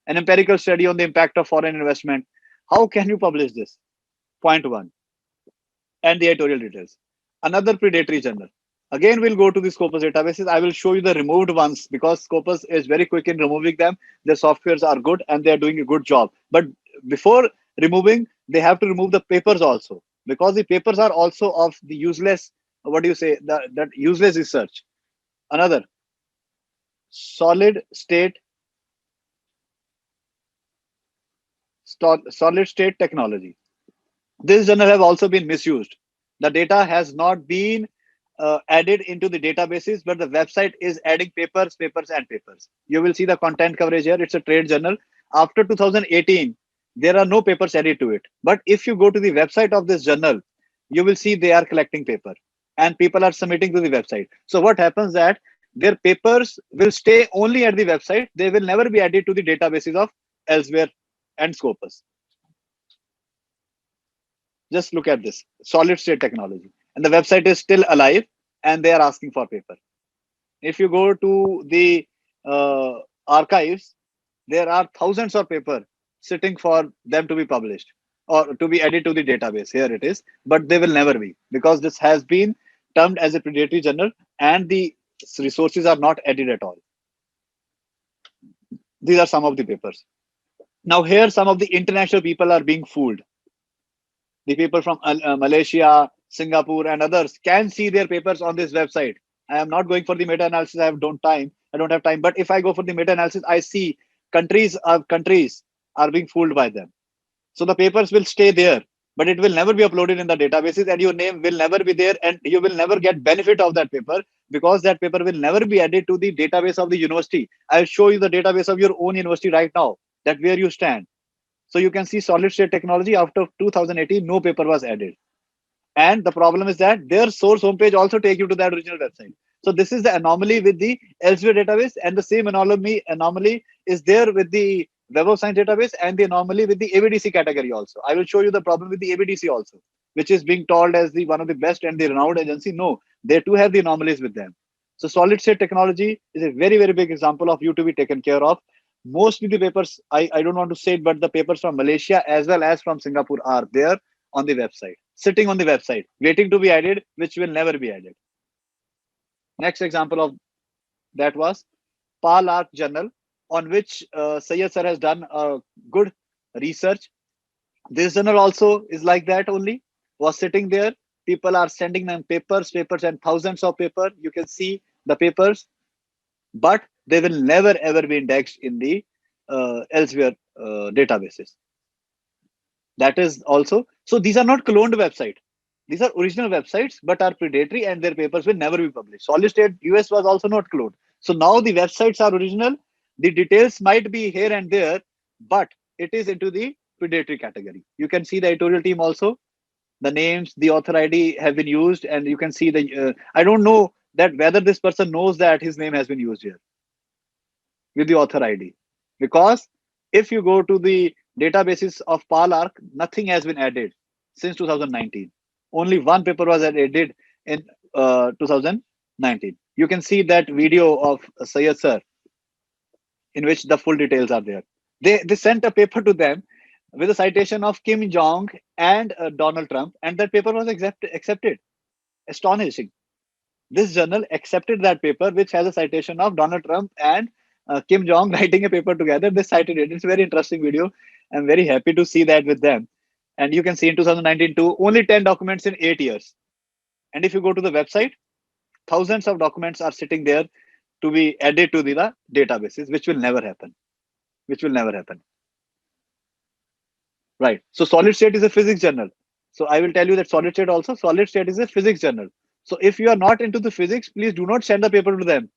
An empirical study on the impact of foreign investment. How can you publish this? Point one. And the editorial details. Another predatory journal. Again, we'll go to the Scopus databases. I will show you the removed ones because Scopus is very quick in removing them. Their softwares are good and they are doing a good job. But before removing, they have to remove the papers also, because the papers are also of the useless, what do you say, that useless research. Another, solid state technology. This journal have also been misused. The data has not been added into the databases, but the website is adding papers. You will see the content coverage here. It's a trade journal. After 2018, there are no papers added to it. But if you go to the website of this journal, you will see they are collecting paper and people are submitting to the website. So what happens that their papers will stay only at the website. They will never be added to the databases of elsewhere and Scopus. Just look at this, solid state technology. And the website is still alive and they are asking for paper. If you go to the archives, there are thousands of paper sitting for them to be published or to be added to the database. Here it is, but they will never be, because this has been termed as a predatory journal and the resources are not added at all. These are some of the papers. Now here, some of the international people are being fooled. The people from Malaysia, Singapore, and others can see their papers on this website. I am not going for the meta-analysis. I don't have time. But if I go for the meta-analysis, I see countries are being fooled by them. So the papers will stay there. but it will never be uploaded in the databases, and your name will never be there, and you will never get benefit of that paper, because that paper will never be added to the database of the university. I'll show you the database of your own university right now, that where you stand. So you can see solid state technology after 2018, no paper was added. And the problem is that their source homepage also take you to that original website. So this is the anomaly with the Elsevier database, and the same anomaly is there with the Web of Science database, and the anomaly with the ABDC category also. I will show you the problem with the ABDC also, which is being told as the one of the best and the renowned agency. No, they too have the anomalies with them. So solid state technology is a very, very big example of you to be taken care of. Most of the papers, I don't want to say it, but the papers from Malaysia as well as from Singapore are there on the website, sitting on the website, waiting to be added, which will never be added. Next example of that was PAL-ARC journal, on which Syed sir has done a good research. This journal also is like that only, was sitting there. People are sending them papers and thousands of paper. You can see the papers, but they will never ever be indexed in the Elsevier databases. That is also, so these are not cloned website. These are original websites, but are predatory, and their papers will never be published. Solid State US was also not cloned. So now the websites are original. The details might be here and there, but it is into the predatory category. You can see the editorial team also. The names, the author ID have been used, and you can see the. I don't know that whether this person knows that his name has been used here with the author ID, because if you go to the databases of PAL-ARC, nothing has been added since 2019. Only one paper was added in 2019. You can see that video of Syed sir, in which the full details are there. They sent a paper to them with a citation of Kim Jong and Donald Trump, and that paper was accepted. Astonishing. This journal accepted that paper, which has a citation of Donald Trump and Kim Jong writing a paper together. They cited it. It's a very interesting video. I'm very happy to see that with them. And you can see in 2019 too, only 10 documents in 8 years. And if you go to the website, thousands of documents are sitting there to be added to the databases, which will never happen. Which will never happen. Right. So Solid State is a physics journal. So I will tell you that Solid State is a physics journal. So if you are not into the physics, please do not send the paper to them.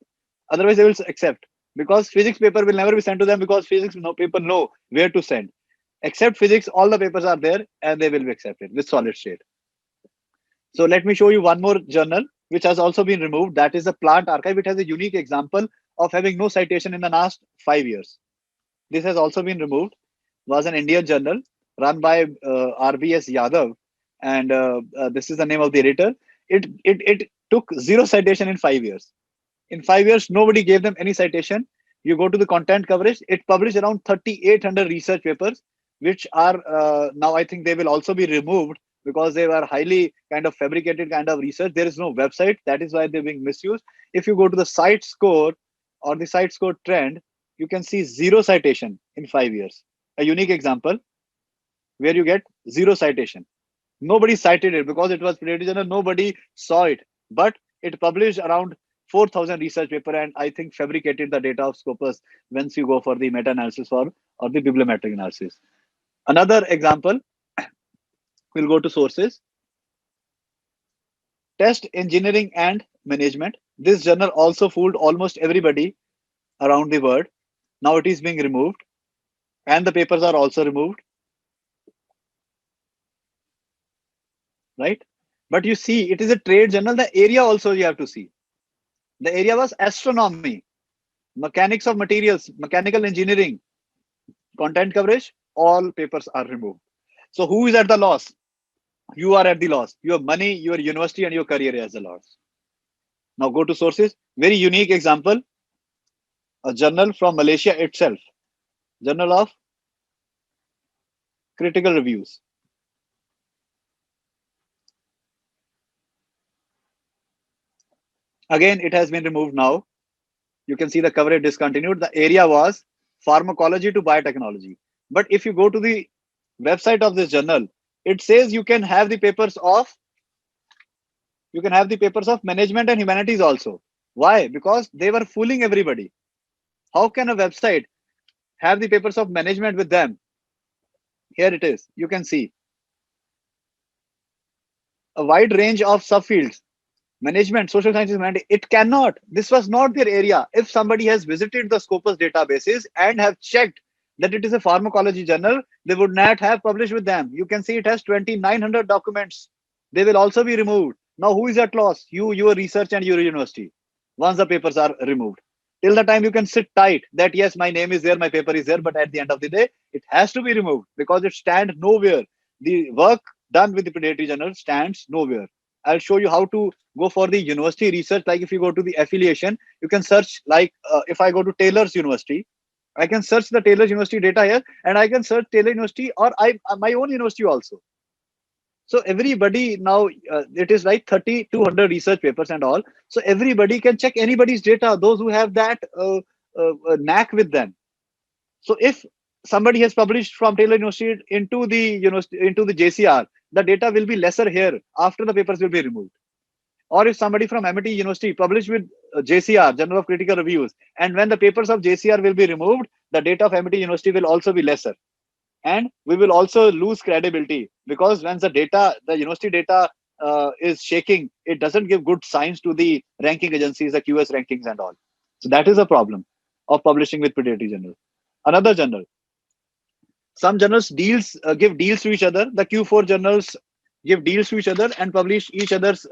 Otherwise, they will accept, because physics paper will never be sent to them, because physics people know where to send. Except physics, all the papers are there and they will be accepted with Solid State. So let me show you one more journal which has also been removed. That is the Plant Archive. It has a unique example of having no citation in the last 5 years. This has also been removed. Was an Indian journal run by RBS Yadav, and this is the name of the editor. It took 0 citation in 5 years. In 5 years, nobody gave them any citation. You go to the content coverage, it published around 3,800 research papers, which are now, I think they will also be removed, because they were highly kind of fabricated kind of research. There is no website. That is why they're being misused. If you go to the site score or the site score trend, you can see 0 citation in 5 years. A unique example where you get 0 citation. Nobody cited it because it was predatory journal. Nobody saw it, but it published around 4,000 research paper, and I think fabricated the data of Scopus once you go for the meta-analysis or the bibliometric analysis. Another example, we'll go to sources. Test Engineering and Management. This journal also fooled almost everybody around the world. Now it is being removed, and the papers are also removed. Right? But you see, it is a trade journal. The area also you have to see. The area was astronomy, mechanics of materials, mechanical engineering, content coverage, all papers are removed. So who is at the loss? You are at the loss. Your money, your university, and your career is the loss. Now go to sources. Very unique example. A journal from Malaysia itself. Journal of Critical Reviews. Again, it has been removed now. You can see the coverage discontinued. The area was pharmacology to biotechnology. But if you go to the website of this journal, it says you can have the papers of management and humanities also. Why? Because they were fooling everybody. How can a website have the papers of management with them? Here it is. You can see. a wide range of subfields. Management, social sciences, it cannot. This was not their area. If somebody has visited the Scopus databases and have checked that it is a pharmacology journal, they would not have published with them. You can see it has 2,900 documents. They will also be removed. Now, who is at loss? You, your research, and your university. Once the papers are removed, till the time you can sit tight that yes, my name is there, my paper is there, but at the end of the day, it has to be removed because it stands nowhere. The work done with the predatory journal stands nowhere. I'll show you how to go for the university research. Like if you go to the affiliation, you can search like if I go to Taylor's University, I can search the Taylor's University data here, and I can search Taylor University or my own university also. So everybody now, it is like 3,200 research papers and all. So everybody can check anybody's data, those who have that knack with them. So if somebody has published from Taylor University into the into the JCR, the data will be lesser here after the papers will be removed. Or if somebody from MIT University published with JCR, Journal of Critical Reviews, and when the papers of JCR will be removed, the data of MIT University will also be lesser. And we will also lose credibility because when the university data is shaking, it doesn't give good signs to the ranking agencies, the QS rankings and all. So that is a problem of publishing with predatory journal. Another journal. Some journals give deals to each other. The Q4 journals give deals to each other and publish each other's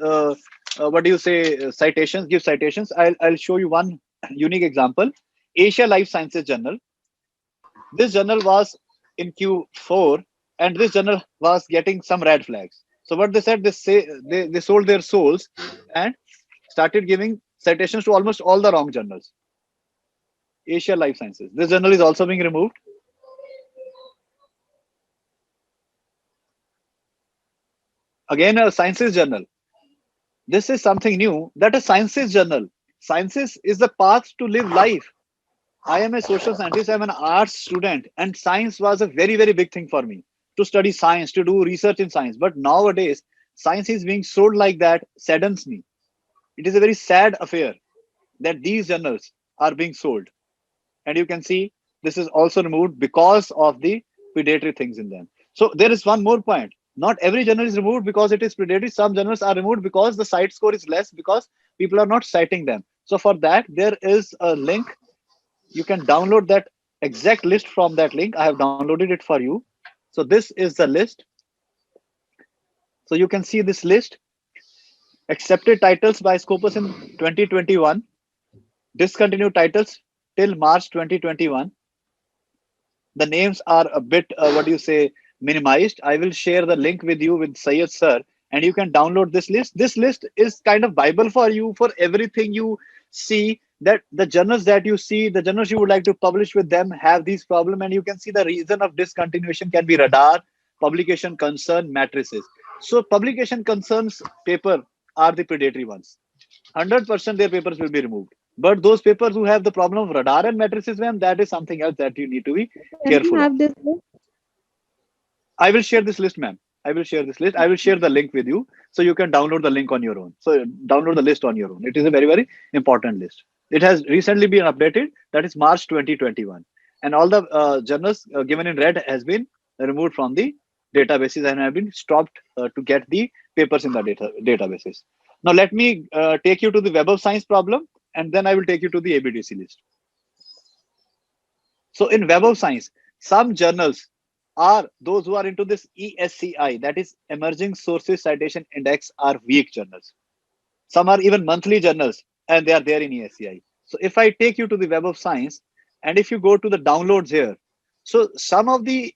citations, give citations. I'll show you one unique example. Asia Life Sciences Journal. This journal was in Q4, and this journal was getting some red flags. So what they said, they sold their souls and started giving citations to almost all the wrong journals. Asia Life Sciences. This journal is also being removed. Again, a sciences journal. This is something new, that a sciences journal. Sciences is the path to live life. I am a social scientist, I'm an arts student, and science was a very, very big thing for me to study science, to do research in science. But nowadays, science is being sold like that, saddens me. It is a very sad affair that these journals are being sold. And you can see this is also removed because of the predatory things in them. So there is one more point. Not every journal is removed because it is predatory. Some journals are removed because the site score is less, because people are not citing them. So for that, there is a link. You can download that exact list from that link. I have downloaded it for you. So this is the list. So you can see this list. Accepted titles by Scopus in 2021. Discontinued titles till March 2021. The names are a bit, minimized. I will share the link with you with Syed sir, and you can download this list. This list is kind of Bible for you for everything you see, that the journals that you see, the journals you would like to publish with them have these problems, and you can see the reason of discontinuation can be radar, publication concern, matrices. So publication concerns paper are the predatory ones. 100% their papers will be removed. But those papers who have the problem of radar and matrices, ma'am, that is something else that you need to be Can we careful of. have this list? I will share this list, ma'am. I will share this list. I will share the link with you so you can download the link on your own. So download the list on your own. It is a very, very important list. It has recently been updated. That is March 2021. And all the journals given in red has been removed from the databases and have been stopped to get the papers in the databases. Now let me take you to the Web of Science problem, and then I will take you to the ABDC list. So in Web of Science, some journals are those who are into this ESCI, that is Emerging Sources Citation Index, are weak journals. Some are even monthly journals, and they are there in ESCI. So if I take you to the Web of Science, and if you go to the downloads here, so some of the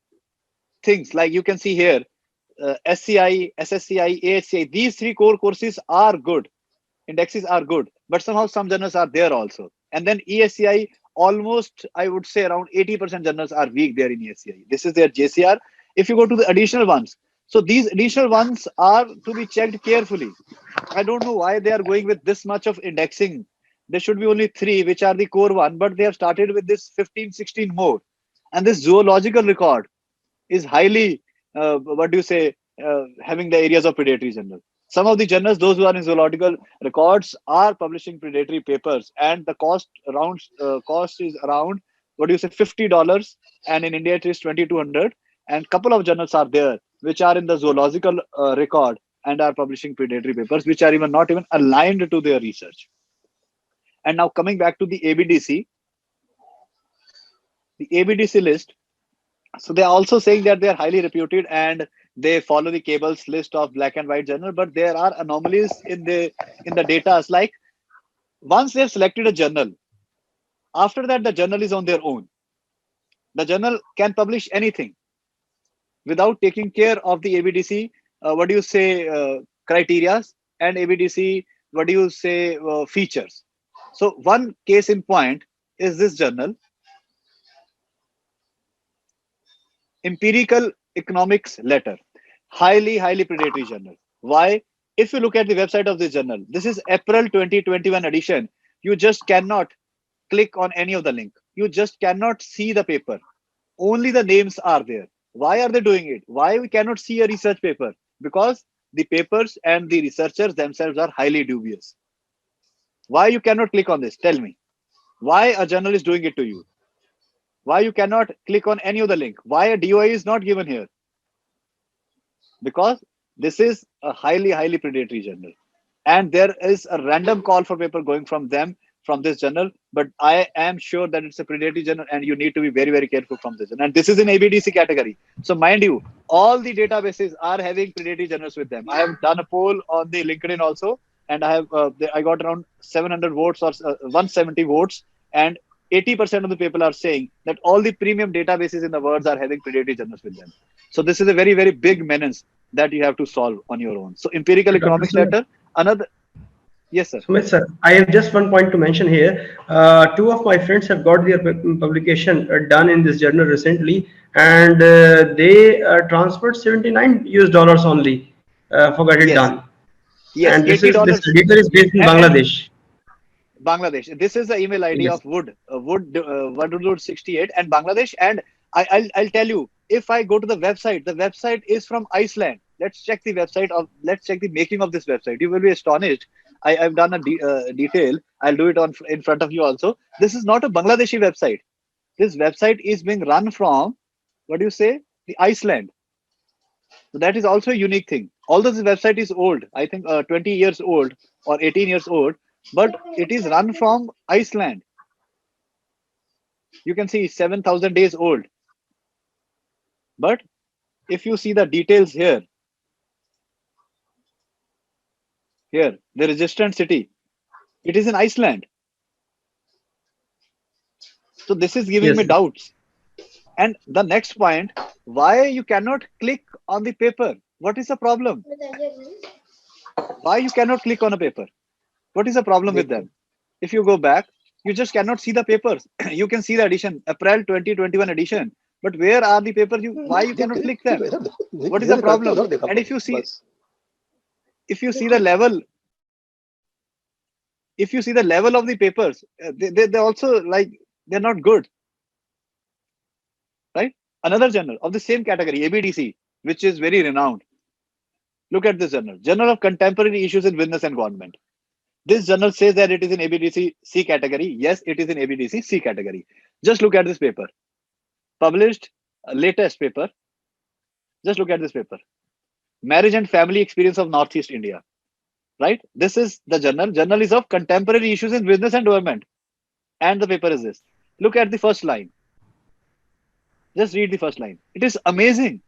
things like you can see here, SCI, SSCI, AHCI, these three core courses are good. Indexes are good, but somehow some journals are there also. And then ESCI, almost I would say around 80% journals are weak there in ESCI. This is their JCR. If you go to the additional ones, so these additional ones are to be checked carefully. I don't know why they are going with this much of indexing. There should be only 3, which are the core one, but they have started with this 15, 16 more. And this zoological record is highly, having the areas of predatory journal. Some of the journals, those who are in zoological records, are publishing predatory papers, and the cost is around $50, and in India it is 2,200. And couple of journals are there which are in the zoological record, and are publishing predatory papers, which are even not even aligned to their research. And now coming back to the ABDC list. So they're also saying that they're highly reputed and they follow the cable's list of black and white journal, but there are anomalies in the data. Like once they've selected a journal, after that the journal is on their own. The journal can publish anything without taking care of the ABDC, criteria, and ABDC, features. So one case in point is this journal, Empirical Economics Letter, highly predatory journal. Why? If you look at the website of this journal, this is April 2021 edition. You just cannot click on any of the link. You just cannot see the paper. Only the names are there. Why are they doing it? Why we cannot see a research paper? Because the papers and the researchers themselves are highly dubious. Why you cannot click on this? Tell me. Why a journal is doing it to you? Why you cannot click on any of the link? Why a DOI is not given here? Because this is a highly predatory journal. And there is a random call for paper going from them, from this journal, but I am sure that it's a predatory journal and you need to be very careful from this. And this is in ABDC category. So mind you, all the databases are having predatory journals with them. I have done a poll on the LinkedIn also, and I got around 700 votes or 170 votes, and 80% of the people are saying that all the premium databases in the world are having predatory journals with them. So this is a very big menace that you have to solve on your own. So Empirical Economics Letter, another. Yes, sir. Sumit sir, I have just one point to mention here. Two of my friends have got their publication done in this journal recently, and they transferred $79 only for get it Yes. done. Yes, And this $80. editor is based in Bangladesh. Bangladesh. This is the email ID Yes. of Wood 68 and Bangladesh. And I'll tell you, if I go to the website is from Iceland. Let's check the website let's check the making of this website. You will be astonished. I've done a detail. I'll do it in front of you also. This is not a Bangladeshi website. This website is being run from, the Iceland. So that is also a unique thing. Although this website is old, I think 20 years old or 18 years old, but it is run from Iceland. You can see 7,000 days old. But if you see the details here, the registrant city, it is in Iceland. So this is giving Yes. me doubts. And the next point, why you cannot click on the paper? What is the problem? Why you cannot click on a paper? What is the problem with them? If you go back, you just cannot see the papers. You can see the edition, April 2021 edition. But where are the papers? Why you cannot click them? What is the problem? And if you see the level, of the papers, they also they're not good, right? Another journal of the same category, ABDC, which is very renowned. Look at this journal, Journal of Contemporary Issues in Business and Government. This journal says that it is in ABDC C category. Yes, it is in ABDC C category. Just look at this paper. Published latest paper. Just look at this paper. Marriage and Family Experience of Northeast India. Right? This is the journal. Journal is of Contemporary Issues in Business and Government. And the paper is this. Look at the first line. Just read the first line. It is amazing.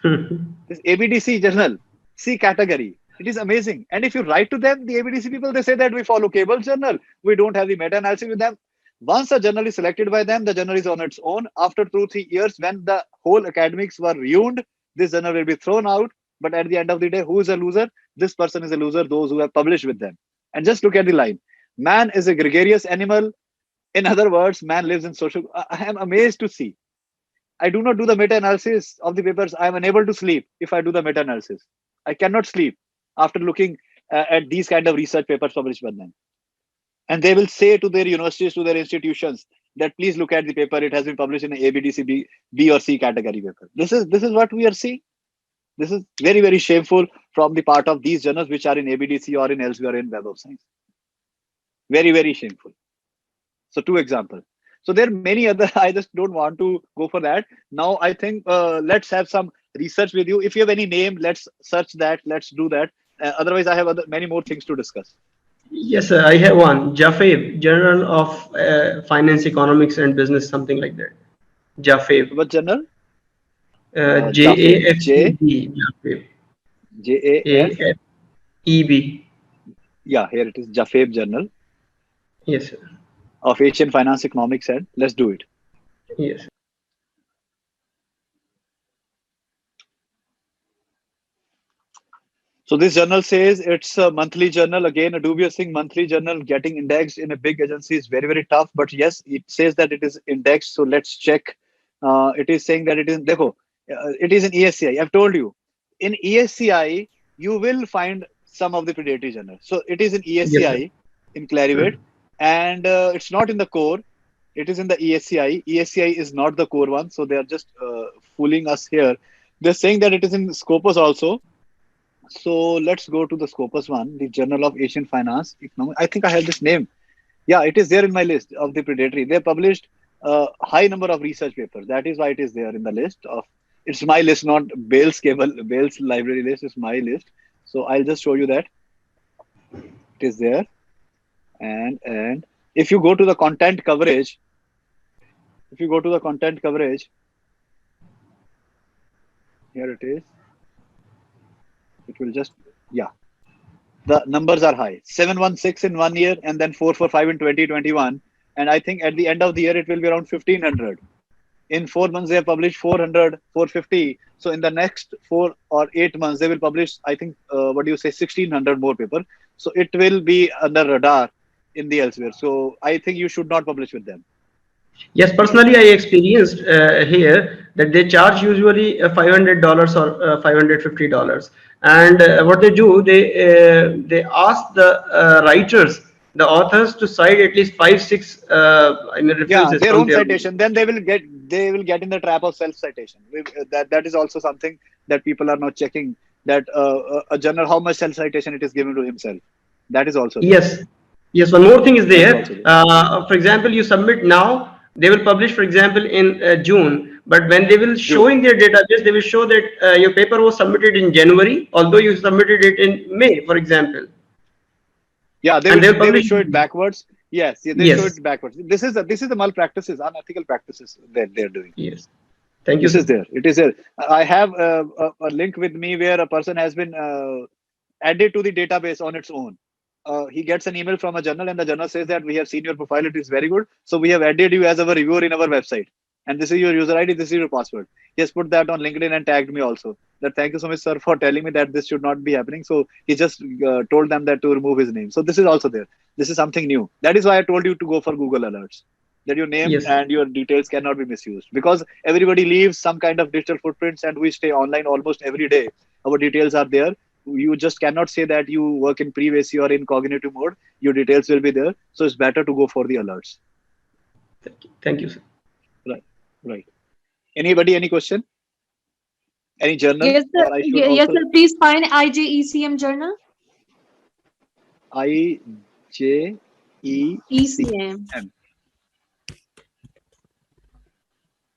This ABDC journal, C category. It is amazing. And if you write to them, the ABDC people, they say that we follow cable journal. We don't have the meta-analysis with them. Once a journal is selected by them, the journal is on its own. After 2-3 years, when the whole academics were ruined, this journal will be thrown out. But at the end of the day, who is a loser? This person is a loser, those who have published with them. And just look at the line. Man is a gregarious animal. In other words, man lives in social. I am amazed to see. I do not do the meta-analysis of the papers. I am unable to sleep if I do the meta-analysis. I cannot sleep after looking at these kind of research papers published by them. And they will say to their universities, to their institutions, that please look at the paper. It has been published in an ABDC B or C category paper. This is what we are seeing. This is very shameful from the part of these journals which are in ABDC or in elsewhere in Web of Science. Very shameful. So 2 examples. So there are many other. I just don't want to go for that. Now I think let's have some research with you. If you have any name, let's search that. Let's do that. Otherwise, I have many more things to discuss. Yes, sir. I have one. JAFEB, Journal of Finance, Economics and Business, something like that. JAFEB. What journal? JAFEB. JAFEB. JAFEB. JAF. AFEB. Yeah, here it is. JAFEB Journal Yes, sir. of Asian Finance Economics. And let's do it. Yes. So this journal says it's a monthly journal. Again, a dubious thing. Monthly journal getting indexed in a big agency is very, very tough. But yes, it says that it is indexed. So let's check. It is saying that it is. Dekho, it is in ESCI. I've told you. In ESCI, you will find some of the predatory journals. So it is in Yes, sir. ESCI in Clarivate, and it's not in the core. It is in the ESCI. ESCI is not the core one. So they are just fooling us here. They're saying that it is in Scopus also. So let's go to the Scopus one, the Journal of Asian Finance Economics. I think I have this name. Yeah, it is there in my list of the predatory. They published a high number of research papers. That is why it is there in the list of. It's my list, not Bale's library list. It's my list. So I'll just show you that it is there. And if you go to the content coverage, here it is. It will just, yeah. The numbers are high. 716 in 1 year and then 445 in 2021. And I think at the end of the year, it will be around 1500. In 4 months, they have published 400, 450. So in the next 4 or 8 months, they will publish, I think, 1600 more paper. So it will be under radar in the elsewhere. So I think you should not publish with them. Yes, personally, I experienced here that they charge usually $500 or $550, and what they do, they ask the writers, the authors, to cite at least 5-6 references Their from own their citation. Then they will get in the trap of self citation. That is also something that people are not checking. That a journal, how much self citation it is given to himself. That is also there. Yes, yes. One more thing is That is there. also there. For example, you submit now, they will publish, for example, in June. But when they will show in their database, they will show that your paper was submitted in January, although you submitted it in May, for example. Yeah, they And will, they'll they will publish show it backwards. Yes, they Yes. show it backwards. This is the malpractices, unethical practices that they're doing. Yes. Thank you, This is sir. there. It is there. I have a link with me where a person has been added to the database on its own. He gets an email from a journal, and the journal says that we have seen your profile. It is very good. So we have added you as our reviewer in our website. And this is your user ID. This is your password. He has put that on LinkedIn and tagged me also. That thank you so much, sir, for telling me that this should not be happening. So he just told them that to remove his name. So this is also there. This is something new. That is why I told you to go for Google Alerts. That your name Yes. and your details cannot be misused, because everybody leaves some kind of digital footprints and we stay online almost every day. Our details are there. You just cannot say that you work in privacy or in cognitive mode. Your details will be there. So it's better to go for the alerts. Thank you, sir. Right. Anybody, any question? Any journal? Yes, sir. Or I should Yes, also sir. Please find IJECM journal. IJECM. ECM.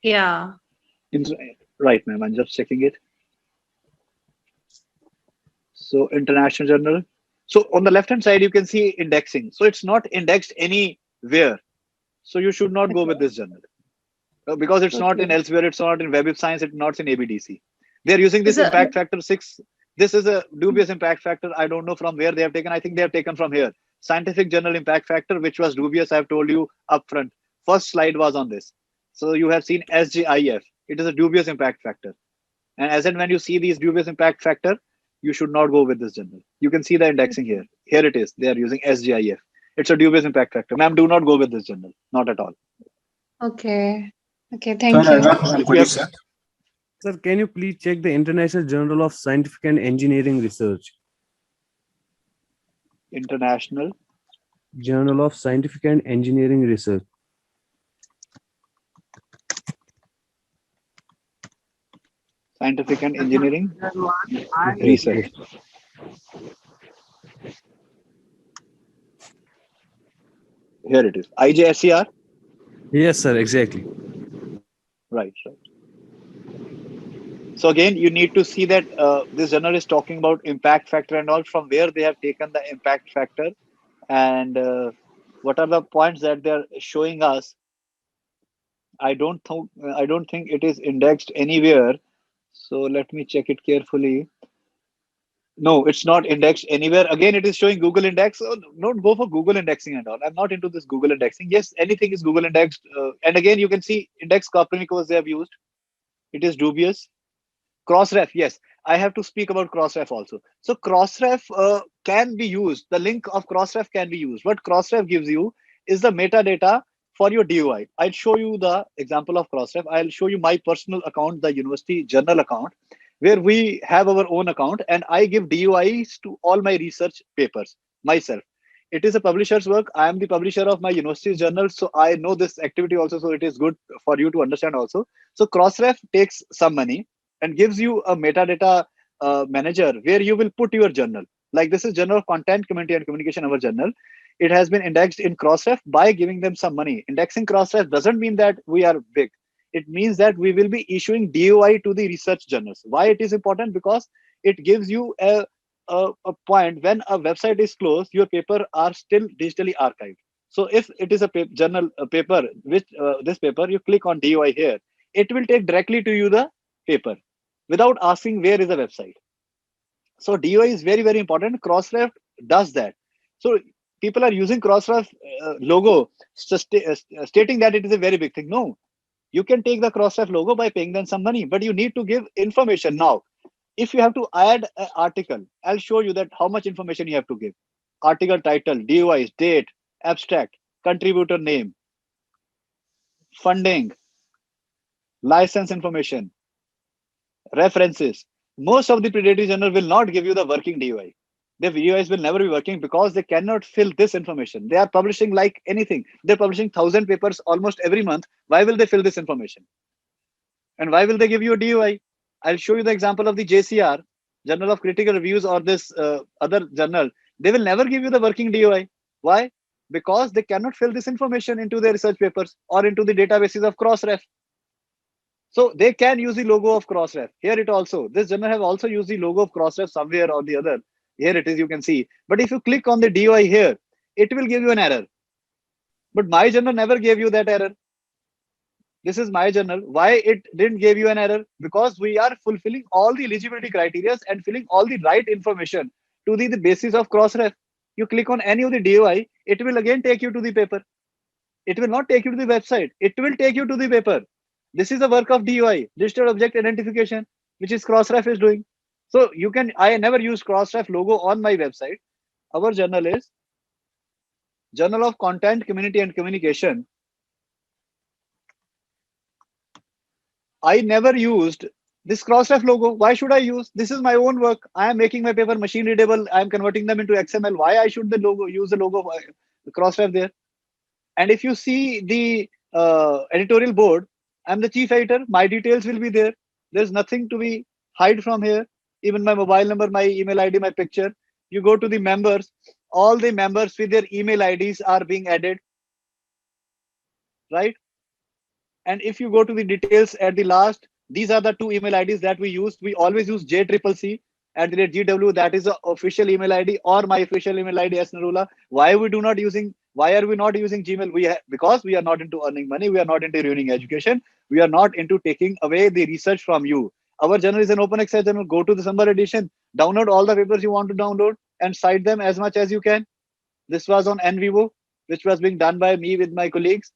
Yeah. Right, ma'am. I'm just checking it. So international journal. So on the left-hand side, you can see indexing. So it's not indexed anywhere. So you should not go with this journal. Because it's not in elsewhere, it's not in Web of Science, it's not in ABDC. They're using this impact factor 6. This is a dubious impact factor. I don't know from where they have taken. I think they have taken from here. Scientific Journal impact factor, which was dubious. I've told you upfront. First slide was on this. So you have seen SGIF. It is a dubious impact factor. And as and when you see these dubious impact factor, you should not go with this journal. You can see the indexing here. Here it is. They are using SGIF. It's a dubious impact factor. Ma'am, do not go with this journal. Not at all. Okay. Okay. Thank you. Sir, can you please check the International Journal of Scientific and Engineering Research? International Journal of Scientific and Engineering Research. Scientific and Engineering That one, I Research. Here it is. IJSCR. Yes, sir, exactly. Right. So again, you need to see that this journal is talking about impact factor and all, from where they have taken the impact factor, and what are the points that they're showing us. I don't think it is indexed anywhere. So let me check it carefully. No, it's not indexed anywhere. Again, it is showing Google index. So don't go for Google indexing and all. I'm not into this Google indexing. Yes, anything is Google indexed. And again, you can see index Copernicus they have used. It is dubious. Crossref, yes, I have to speak about Crossref also. So Crossref can be used. The link of Crossref can be used. What Crossref gives you is the metadata for your DOI. I'll show you the example of Crossref. I'll show you my personal account, the university journal account, where we have our own account, and I give DOIs to all my research papers myself. It is a publisher's work. I am the publisher of my university's journal, so I know this activity also. So it is good for you to understand also. So Crossref takes some money and gives you a metadata manager where you will put your journal. Like this is Journal of Content, Community and Communication, our journal. It has been indexed in Crossref by giving them some money. Indexing Crossref doesn't mean that we are big. It means that we will be issuing DOI to the research journals. Why it is important? Because it gives you a point when a website is closed, your paper are still digitally archived. So if it is a journal a paper, which this paper, you click on DOI here, it will take directly to you the paper without asking where is the website. So DOI is very, very important. Crossref does that. So people are using Crossref logo stating that it is a very big thing. No, you can take the Crossref logo by paying them some money, but you need to give information. Now, if you have to add an article, I'll show you that how much information you have to give. Article title, DOIs, date, abstract, contributor name, funding, license information, references. Most of the predatory journals will not give you the working DOI. Their DOIs will never be working because they cannot fill this information. They are publishing like anything. They're publishing 1,000 papers almost every month. Why will they fill this information? And why will they give you a DOI? I'll show you the example of the JCR, Journal of Critical Reviews, or this other journal. They will never give you the working DOI. Why? Because they cannot fill this information into their research papers or into the databases of Crossref. So they can use the logo of Crossref. Here it also, this journal have also used the logo of Crossref somewhere or the other. Here it is, you can see. But if you click on the DOI here, it will give you an error. But my journal never gave you that error. This is my journal. Why it didn't give you an error? Because we are fulfilling all the eligibility criteria and filling all the right information to the basis of Crossref. You click on any of the DOI, it will again take you to the paper. It will not take you to the website. It will take you to the paper. This is the work of DOI, digital object identification, which is Crossref is doing. So you can, I never use Crossref logo on my website. Our journal is Journal of Content, Community and Communication. I never used this Crossref logo. Why should I use? This is my own work. I am making my paper machine readable. I am converting them into XML. Why I should use the logo of Crossref there? And if you see the editorial board, I'm the chief editor. My details will be there. There's nothing to be hide from here. Even my mobile number, my email ID, my picture. You go to the members. All the members with their email IDs are being added, right? And if you go to the details at the last, these are the two email IDs that we use. We always use JCCC@GW. That is the official email ID, or my official email ID as Narula. Why are we not using Gmail? Because we are not into earning money. We are not into ruining education. We are not into taking away the research from you. Our journal is an open access journal. Go to the summer edition, download all the papers you want to download and cite them as much as you can. This was on NVivo, which was being done by me with my colleagues.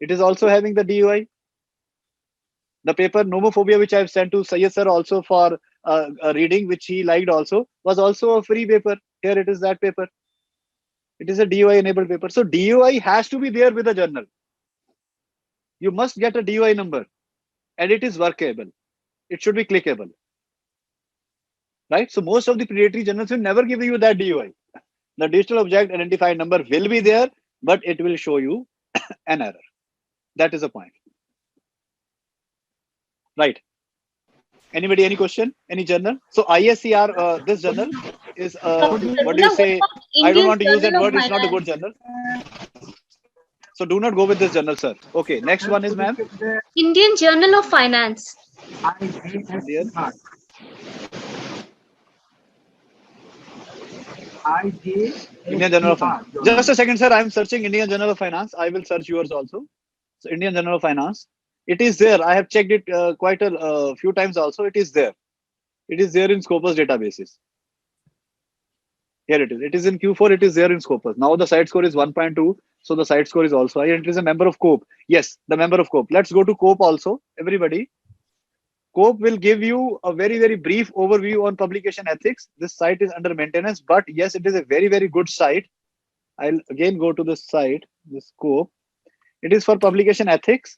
It is also having the DOI. The paper Nomophobia, which I have sent to Syed sir also for a reading, which he liked also, was also a free paper. Here it is, that paper. It is a DOI enabled paper. So DOI has to be there with the journal. You must get a DOI number, and it is workable. It should be clickable, right? So most of the predatory journals will never give you that DOI. The digital object identifier number will be there, but it will show you an error. That is the point, right? Anybody, any question? Any journal? So ISCR, this journal is, what do you say? I don't want to use that word. It's not a good journal. So do not go with this journal, sir. Okay, next one is, ma'am. Indian Journal of Finance. Indian. Indian Journal of Finance. Just a second, sir. I'm searching Indian Journal of Finance. I will search yours also. So Indian Journal of Finance. It is there. I have checked it quite a few times also. It is there. It is there in Scopus databases. Here it is. It is in Q4. It is there in Scopus. Now the site score is 1.2. So the site score is also high. And it is a member of COPE. Yes, the member of COPE. Let's go to COPE also. Everybody. COPE will give you a very, very brief overview on publication ethics. This site is under maintenance, but yes, it is a very, very good site. I'll again go to this site, this COPE. It is for publication ethics,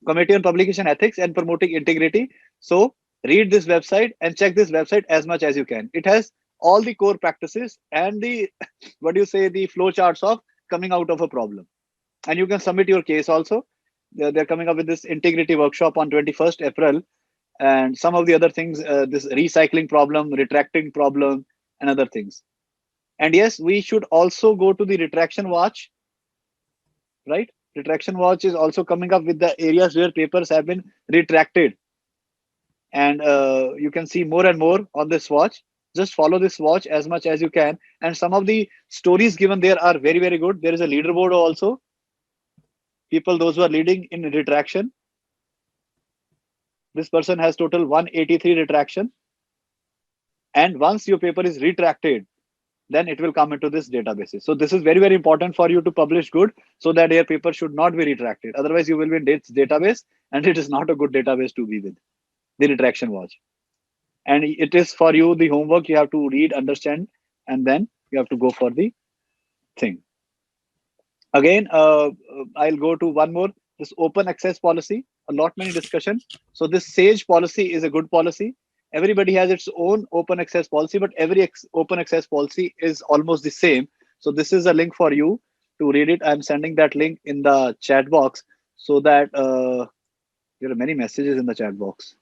Committee on Publication Ethics and Promoting Integrity. So read this website and check this website as much as you can. It has all the core practices and the, what do you say, the flow charts of coming out of a problem. And you can submit your case also. They're coming up with this integrity workshop on 21st April, and some of the other things, this recycling problem, retracting problem, and other things. And yes, we should also go to the retraction watch, right? Retraction watch is also coming up with the areas where papers have been retracted. And you can see more and more on this watch. Just follow this watch as much as you can. And some of the stories given there are very, very good. There is a leaderboard also. People, those who are leading in retraction. This person has total 183 retraction. And once your paper is retracted, then it will come into this database. So this is very, very important for you to publish good so that your paper should not be retracted. Otherwise, you will be in this database and it is not a good database to be with, the retraction watch. And it is for you, the homework you have to read, understand, and then you have to go for the thing. Again, I'll go to one more, this open access policy, a lot many discussion. So this SAGE policy is a good policy. Everybody has its own open access policy, but every open access policy is almost the same. So this is a link for you to read it. I'm sending that link in the chat box so that there are many messages in the chat box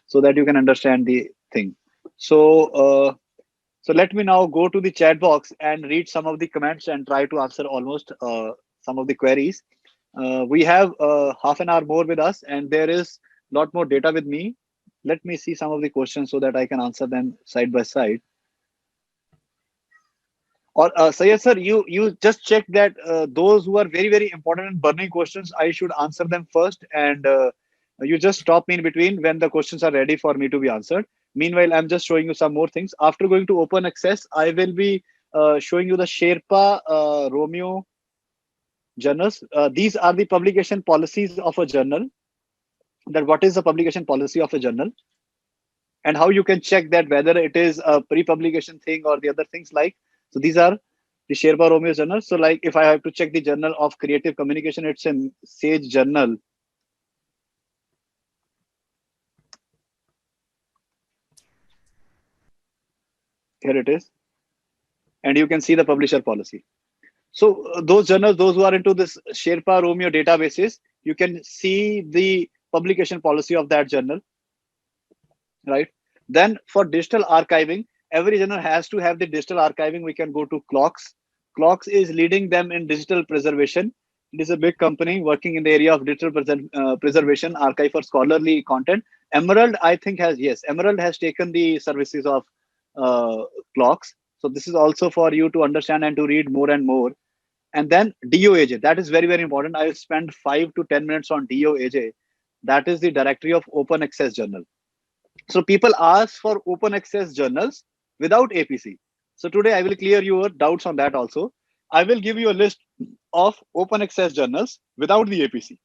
so that you can understand the thing. So so let me now go to the chat box and read some of the comments and try to answer almost some of the queries. We have half an hour more with us, and there is a lot more data with me. Let me see some of the questions so that I can answer them side by side. Or Sayed sir, you just check that those who are very, very important and burning questions, I should answer them first, and you just stop me in between when the questions are ready for me to be answered. Meanwhile, I'm just showing you some more things. After going to open access, I will be showing you the Sherpa Romeo journals. These are the publication policies of a journal. That what is the publication policy of a journal, and how you can check that whether it is a pre-publication thing or the other things like. So these are the Sherpa Romeo journal. So like if I have to check the journal of creative communication, it's a SAGE journal. Here it is. And you can see the publisher policy. So those journals, those who are into this Sherpa Romeo databases, you can see the publication policy of that journal, right? Then for digital archiving, every journal has to have the digital archiving. We can go to Clocks. Clocks is leading them in digital preservation. It is a big company working in the area of digital preservation, archive for scholarly content. Emerald, I think Emerald has taken the services of Clocks. So this is also for you to understand and to read more and more. And then DOAJ, that is very, very important. I will spend 5 to 10 minutes on DOAJ. That is the Directory of Open Access Journal. So people ask for open access journals without APC. So today I will clear your doubts on that also. I will give you a list of open access journals without the APC,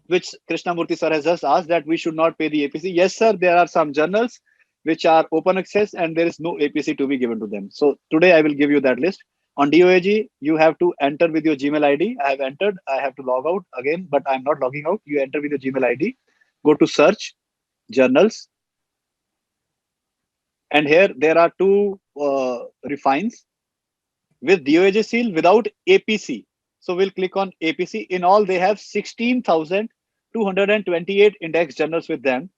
which Krishnamurthy sir has just asked that we should not pay the APC. Yes, sir, there are some journals which are open access and there is no APC to be given to them. So today I will give you that list. On DOAG, you have to enter with your Gmail ID. I have entered. I have to log out again, but I'm not logging out. You enter with your Gmail ID. Go to search, journals. And here there are two refines with DOAG seal without APC. So we'll click on APC. In all, they have 16,228 index journals with them.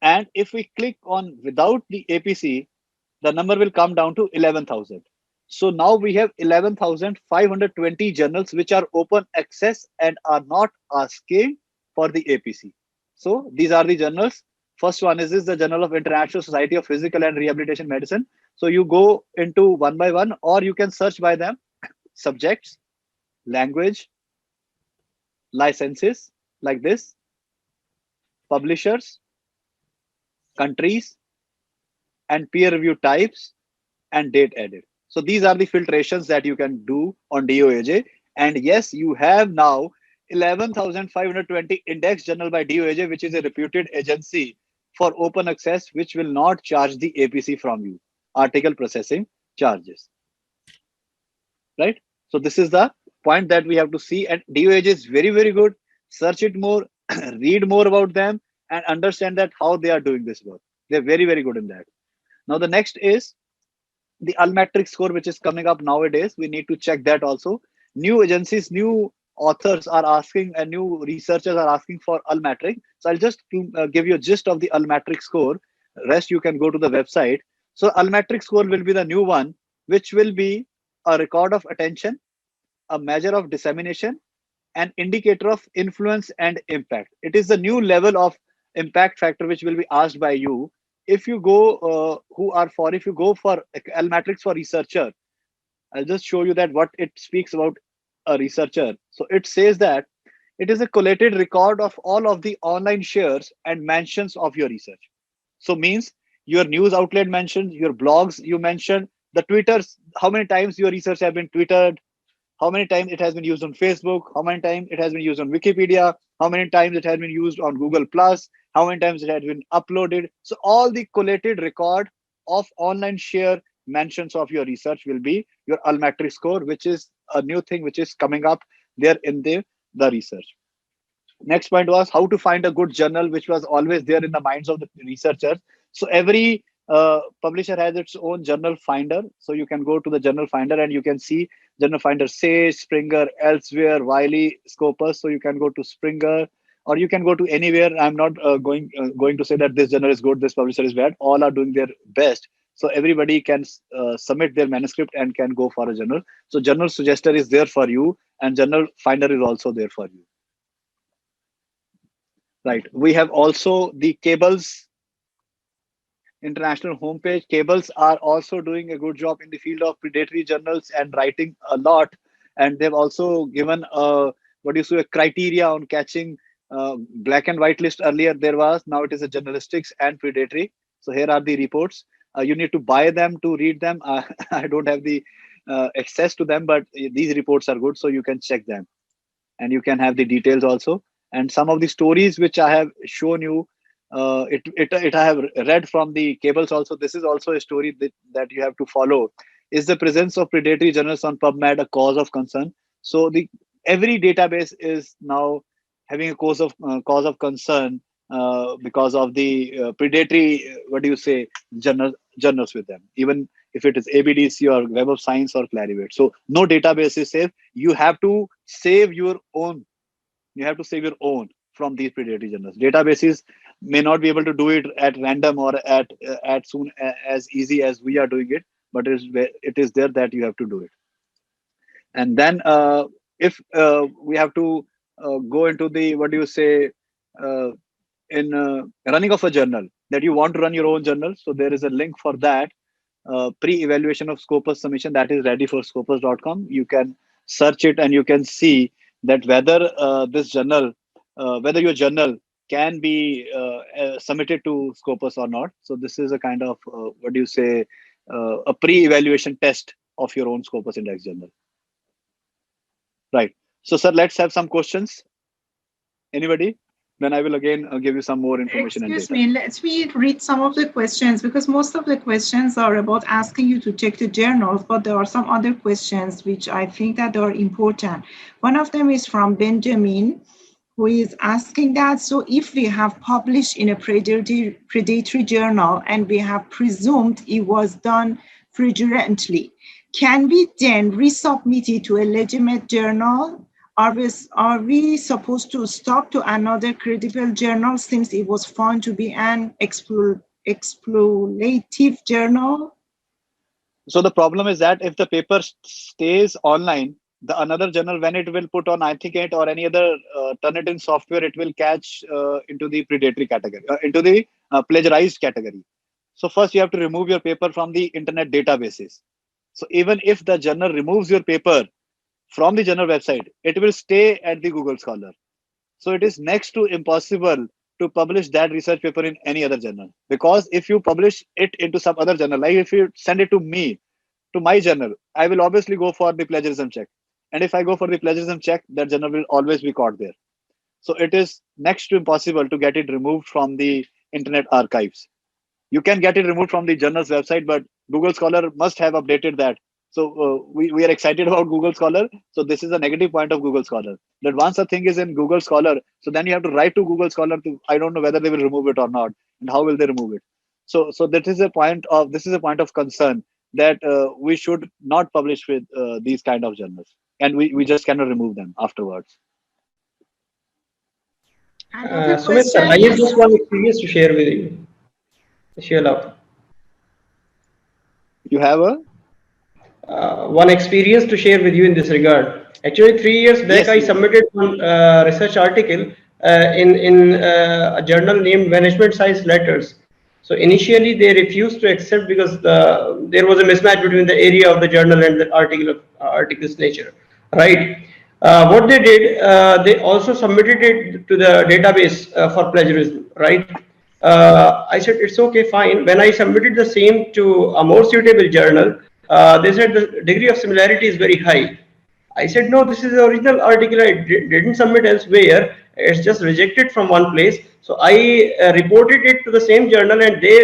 And if we click on without the APC, the number will come down to 11,000. So now we have 11,520 journals which are open access and are not asking for the APC. So these are the journals. First one is this, the Journal of International Society of Physical and Rehabilitation Medicine. So you go into one by one, or you can search by them: subjects, language, licenses, like this, publishers, countries, and peer review types, and date added. So these are the filtrations that you can do on DOAJ. And yes, you have now 11,520 index journal by DOAJ, which is a reputed agency for open access, which will not charge the APC from you, article processing charges. Right? So this is the point that we have to see. And DOAJ is very, very good. Search it more, read more about them, and understand that how they are doing this work. They're very, very good in that. Now the next is the Almatrix score, which is coming up nowadays. We need to check that also. New agencies, new authors are asking, and new researchers are asking for Almatrix. So I'll just give you a gist of the Almatrix score. Rest you can go to the website. So Almatrix score will be the new one, which will be a record of attention, a measure of dissemination, an indicator of influence and impact. It is the new level of impact factor which will be asked by you. If you go if you go for Almatrix for researcher, I'll just show you that what it speaks about a researcher. So it says that it is a collated record of all of the online shares and mentions of your research. So means your news outlet mentioned, your blogs you mentioned, the Twitters, how many times your research have been tweeted, how many times it has been used on Facebook, how many times it has been used on Wikipedia, how many times it has been used on Google Plus, how many times it has been uploaded. So all the collated record of online share mentions of your research will be your Almatrix score, which is a new thing which is coming up there in the research. Next point was how to find a good journal, which was always there in the minds of the researchers. So every publisher has its own journal finder. So you can go to the journal finder and you can see journal finder Sage, Springer, Elsewhere, Wiley, Scopus. So you can go to Springer, or you can go to anywhere. I'm not going to say that this journal is good, this publisher is bad. All are doing their best. So everybody can submit their manuscript and can go for a journal. So journal suggester is there for you, and journal finder is also there for you. Right. We have also the Cables international homepage. Cables are also doing a good job in the field of predatory journals and writing a lot. And they've also given a criteria on catching black and white list. Earlier there was, now it is a journalistics and predatory. So here are the reports. You need to buy them to read them. I don't have the access to them, but these reports are good, so you can check them, and you can have the details also. And some of the stories which I have shown you, I have read from the Cables also. This is also a story that you have to follow. Is the presence of predatory journals on PubMed a cause of concern? So every database is now having a cause of concern because of the predatory journals with them, even if it is ABDC or Web of Science or Clarivate. So no database is safe. You have to save your own. You have to save your own from these predatory journals. Databases may not be able to do it at random or at soon as easy as we are doing it, but it is there that you have to do it. And then if we have to go into the running of a journal, that you want to run your own journal. So there is a link for that. Pre-evaluation of Scopus submission, that is ready for scopus.com. You can search it and you can see that whether whether your journal can be submitted to Scopus or not. So this is a kind of a pre-evaluation test of your own Scopus index journal. Right. So sir, let's have some questions. Anybody? Then I will again give you some more information. Excuse me, let me read some of the questions, because most of the questions are about asking you to check the journals, but there are some other questions which I think that are important. One of them is from Benjamin, who is asking that, so if we have published in a predatory journal and we have presumed it was done fraudulently, can we then resubmit it to a legitimate journal? Are we supposed to stop to another credible journal since it was found to be an exploitative journal? So the problem is that if the paper stays online, the another journal, when it will put on Ethicate or any other Turnitin software, it will catch into the predatory category, into the plagiarized category. So first you have to remove your paper from the internet databases. So even if the journal removes your paper from the journal website, it will stay at the Google Scholar. So it is next to impossible to publish that research paper in any other journal, because if you publish it into some other journal, like if you send it to me, to my journal, I will obviously go for the plagiarism check. And if I go for the plagiarism check, that journal will always be caught there. So it is next to impossible to get it removed from the internet archives. You can get it removed from the journal's website, but Google Scholar must have updated that. So we are excited about Google Scholar. So this is a negative point of Google Scholar, that once a thing is in Google Scholar, so then you have to write to Google Scholar to, I don't know whether they will remove it or not, and how will they remove it. So that is a point of, this is a point of concern, that we should not publish with these kind of journals, and we just cannot remove them afterwards. Another Sumit sir, question I have is, just one experience to share with you. Share love. You have a One experience to share with you in this regard. Actually, 3 years back, yes, I yes. submitted one research article in a journal named Management Science Letters. So initially, they refused to accept because there was a mismatch between the area of the journal and the article's nature, right? What they did, they also submitted it to the database for plagiarism, right? I said it's okay, fine. When I submitted the same to a more suitable journal, they said the degree of similarity is very high. I said no, this is the original article. I didn't submit elsewhere. It's just rejected from one place. So I reported it to the same journal, and they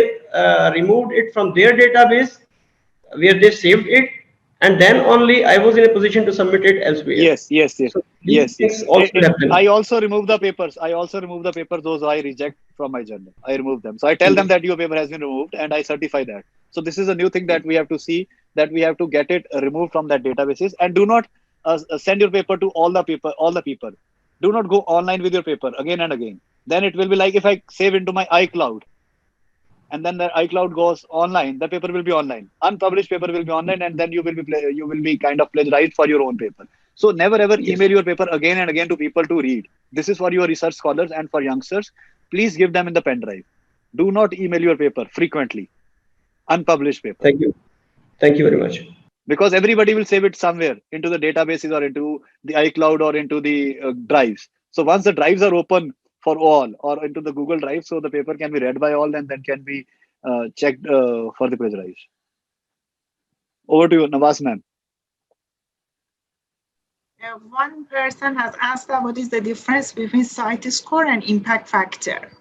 removed it from their database where they saved it, and then only I was in a position to submit it elsewhere. Yes, yes, yes, So these yes, things yes. also happen. I also remove the papers. I also remove the papers those I reject from my journal. I remove them. So I tell them that your paper has been removed, and I certify that. So this is a new thing that we have to see, that we have to get it removed from that databases, and do not send your paper to all the people. Do not go online with your paper again and again. Then it will be like if I save into my iCloud, and then the iCloud goes online, the paper will be online. Unpublished paper will be online, and then you will be kind of plagiarized for your own paper. So never ever Yes. email your paper again and again to people to read. This is for your research scholars and for youngsters. Please give them in the pen drive. Do not email your paper frequently. Unpublished paper, Thank you. Thank you very much. because everybody will save it somewhere into the databases or into the iCloud or into the drives. So once the drives are open for all or into the Google Drive, so the paper can be read by all and then can be checked for the plagiarized. Over to you, Nawaz ma'am. one person has asked that what is the difference between site score and impact factor?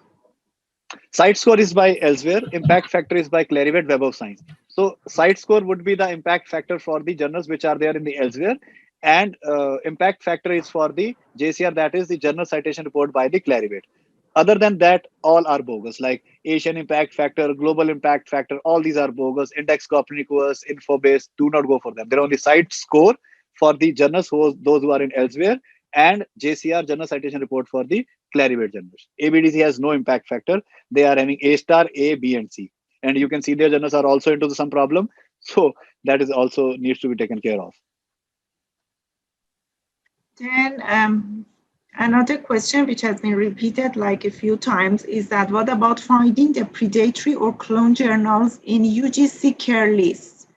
Site score is by Elsewhere. Impact factor is by Clarivate Web of Science. So site score would be the impact factor for the journals which are there in the Elsewhere, and impact factor is for the JCR, that is the Journal Citation Report by the Clarivate. Other than that, all are bogus, like Asian Impact Factor, Global Impact Factor, all these are bogus. Index Copernicus, Infobase, do not go for them. They're only site score for the journals, those who are in Elsewhere, and JCR, Journal Citation Report, for the Clarivate journals. ABDC has no impact factor. They are having A star, A, B, and C. And you can see their journals are also into some problem. So that is also needs to be taken care of. Then another question which has been repeated like a few times is that what about finding the predatory or clone journals in UGC care list?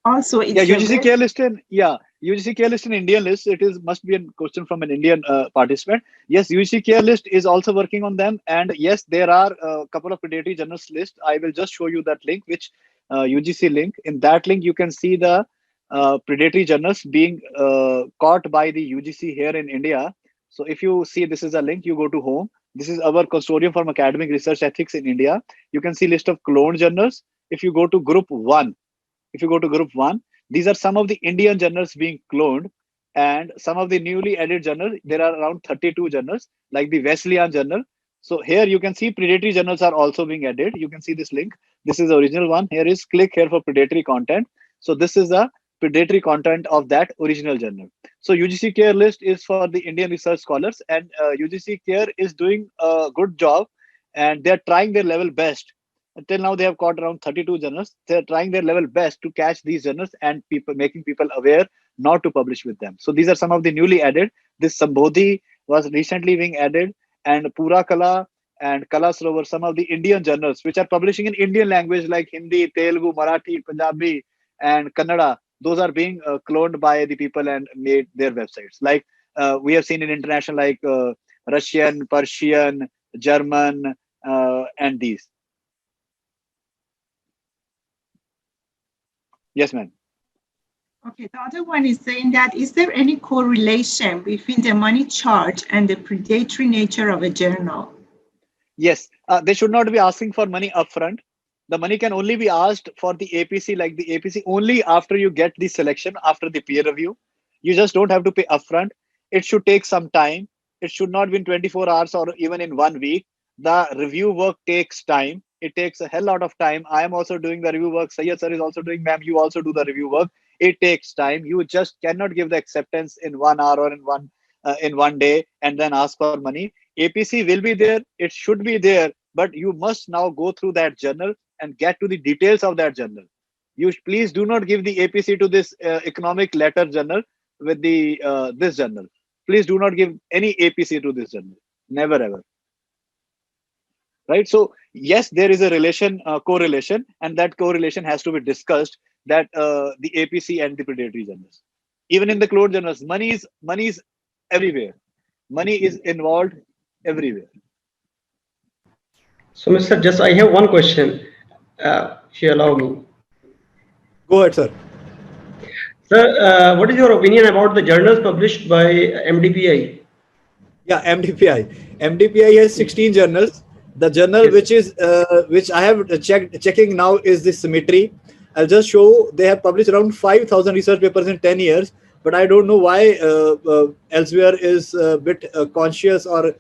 Also, it's UGC care list in UGC care list in Indian list. It is must be a question from an Indian participant. Yes, UGC care list is also working on them, and yes, there are a couple of predatory journals list. I will just show you that link, which UGC link. In that link, you can see the predatory journals being caught by the UGC here in India. So if you see, this is a link. You go to home. This is our consortium for academic research ethics in India. You can see list of cloned journals. If you go to group 1. If you go to group 1, these are some of the Indian journals being cloned, and some of the newly added journals. There are around 32 journals, like the Wesleyan journal. So here you can see predatory journals are also being added. You can see this link. This is the original one. Here is click here for predatory content. So this is the predatory content of that original journal. So UGC Care list is for the Indian research scholars, and UGC Care is doing a good job, and they're trying their level best Until now, they have caught around 32 journals. They're trying their level best to catch these journals and people making people aware not to publish with them. So these are some of the newly added. This Sambodhi was recently being added, and Pura Kala and Kala Sarovar, some of the Indian journals which are publishing in Indian language like Hindi, Telugu, Marathi, Punjabi, and Kannada. Those are being cloned by the people and made their websites. Like we have seen in international, like Russian, Persian, German, and these. Yes, ma'am. Okay, the other one is saying that is there any correlation between the money charge and the predatory nature of a journal? Yes, they should not be asking for money upfront. The money can only be asked for the APC, like the APC, only after you get the selection, after the peer review. You just don't have to pay upfront. It should take some time. It should not be in 24 hours or even in 1 week. The review work takes time. It takes a hell lot of time. I am also doing the review work. Sayyid sir is also doing, ma'am, you also do the review work. It takes time. You just cannot give the acceptance in 1 hour or in 1 day and then ask for money. APC will be there. It should be there, but you must now go through that journal and get to the details of that journal. You please do not give the APC to this economic letter journal with the this journal. Please do not give any APC to this journal. Never ever. Right. So yes, there is a relation, correlation, and that correlation has to be discussed. That the APC and the predatory journals, even in the closed journals, money is everywhere. Money is involved everywhere. So, Mr. Just, I have one question, if you allow me. Go ahead, sir. Sir, what is your opinion about the journals published by MDPI? Yeah, MDPI. MDPI has 16 journals. The journal Yes. which I have checking now is the Symmetry. I'll just show they have published around 5,000 research papers in 10 years, but I don't know why Elsevier is a bit conscious or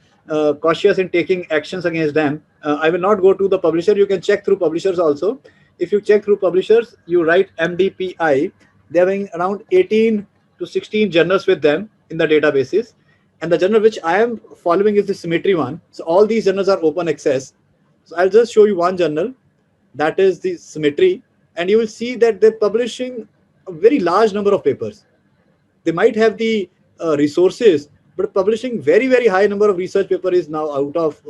cautious in taking actions against them. I will not go to the publisher. You can check through publishers also. If you check through publishers, you write MDPI. They're having around 18 to 16 journals with them in the databases. And the journal which I am following is the Symmetry one. So all these journals are open access. So I'll just show you one journal, that is the Symmetry, and you will see that they're publishing a very large number of papers. They might have the resources, but publishing very high number of research paper is now out of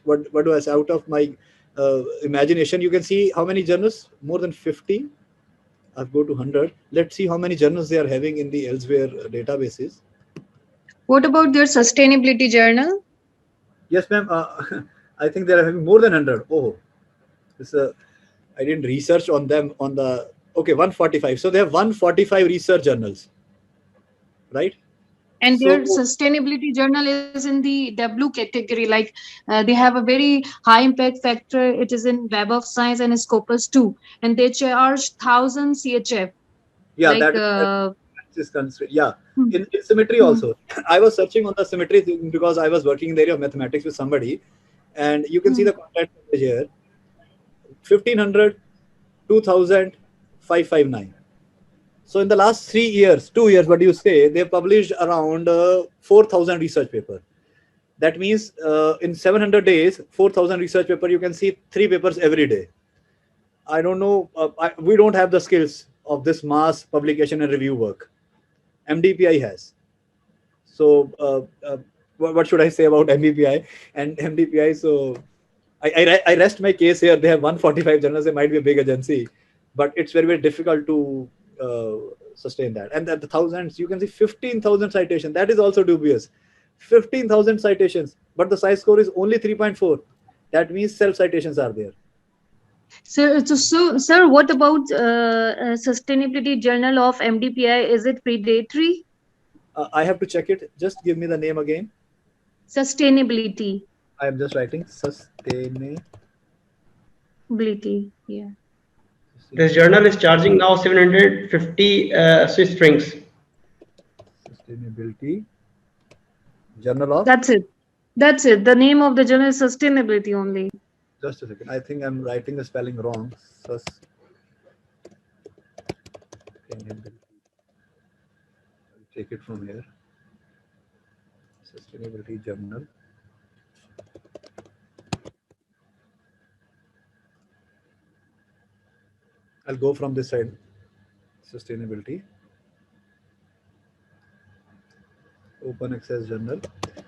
what do I say, out of my imagination. You can see how many journals, more than 50. I'll go to 100. Let's see how many journals they are having in the Elsevier databases. What about their sustainability journal? Yes, ma'am. I think they are having more than 100. Oh, this I didn't research on them on the. Okay, 145. So they have 145 research journals, right? And So their sustainability journal is in the W category. Like they have a very high impact factor. It is in Web of Science and Scopus 2, and they charge 1,000 CHF. yeah, Like that is considered. Yeah, in Symmetry also. I was searching on the Symmetry thing because I was working in the area of mathematics with somebody, and you can see the contact number here: 1,500, 2,000, 559. So in the last 3 years, 2 years, what do you say? They published around 4,000 research paper. That means in 700 days, 4,000 research paper, you can see 3 papers every day. I don't know. We don't have the skills of this mass publication and review work. MDPI has. So what should I say about MDPI and MDPI? So I rest my case here. They have 145 journals. They might be a big agency, but it's very difficult to sustain that. And at the thousands, you can see 15,000 citations. That is also dubious. 15,000 citations, but the size score is only 3.4. That means self citations are there. So, sir, what about sustainability journal of MDPI? Is it predatory? I have to check it. Just give me the name again. Sustainability. I am just writing sustainability. Yeah. This journal is charging now 750 Swiss francs. Sustainability journal of. That's it. That's it. The name of the journal is sustainability only. Just a second. I think I'm writing the spelling wrong. Sustainability. I'll take it from here. Sustainability journal. I'll go from this side. Sustainability. Open access journal.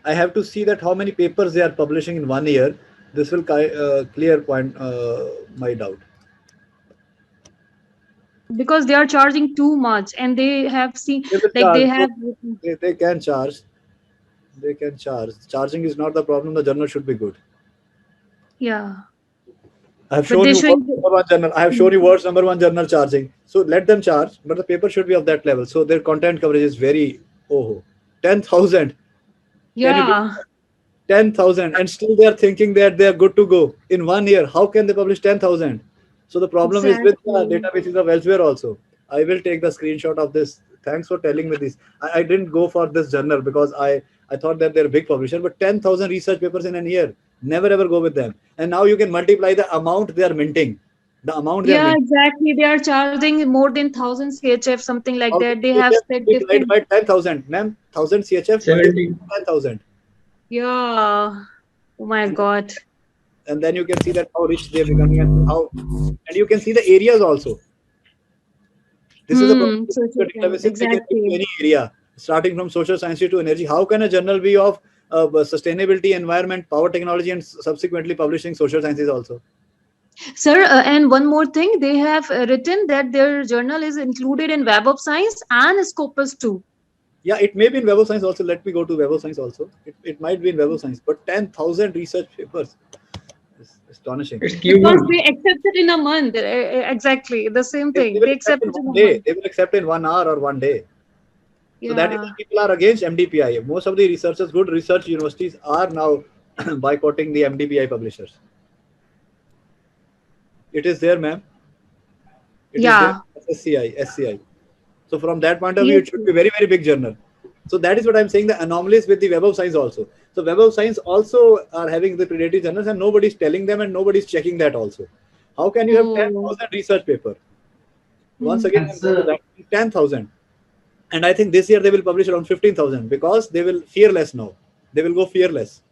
I have to see that how many papers they are publishing in 1 year. This will clear point my doubt. Because they are charging too much, and they have seen They will like they charge. have. They can charge. They can charge. Charging is not the problem. The journal should be good. Yeah. I have But shown they're you showing world's number one journal. I have shown you world's number one journal charging. So let them charge, but the paper should be of that level. So their content coverage is very 10,000. Yeah. 10,000, and still they are thinking that they are good to go in 1 year. How can they publish 10,000? So the problem is with the databases of elsewhere also. I will take the screenshot of this. Thanks for telling me this. I didn't go for this journal because I thought that they're a big publisher, but 10,000 research papers in a year. Never ever go with them. And now you can multiply the amount they are minting. The amount they are Yeah, minting. exactly. They are charging more than 1,000 CHF, something like that. They have said Multiplied different. by 10,000, ma'am. 1,000 CHF. 70. 10,000. Yeah. Oh my God. And then you can see that how rich they're becoming and you can see the areas also. This is a problem. Exactly. Any area, starting from social science to energy. How can a journal be of sustainability, environment, power technology, and subsequently publishing social sciences also? Sir, and one more thing, they have written that their journal is included in Web of Science and Scopus too. Yeah, it may be in Web of Science also. Let me go to Web of Science also. It might be in Web of Science, but 10,000 research papers. It's astonishing. It's because they accept it in a month. Exactly. The same thing. They accept it in 1 a day. month. They will accept in 1 hour or 1 day. Yeah. So that is why people are against MDPI. Most of the researchers, good research universities are now boycotting the MDPI publishers. It is there, ma'am. Yeah. SCI. So from that point of view, it should be very, very big journal. So that is what I'm saying, the anomalies with the Web of Science also. So Web of Science also are having the predatory journals and nobody's telling them and nobody's checking that also. How can you have 10,000 research paper? Once again, 10,000. And I think this year they will publish around 15,000 because they will fearless now. They will go fearless.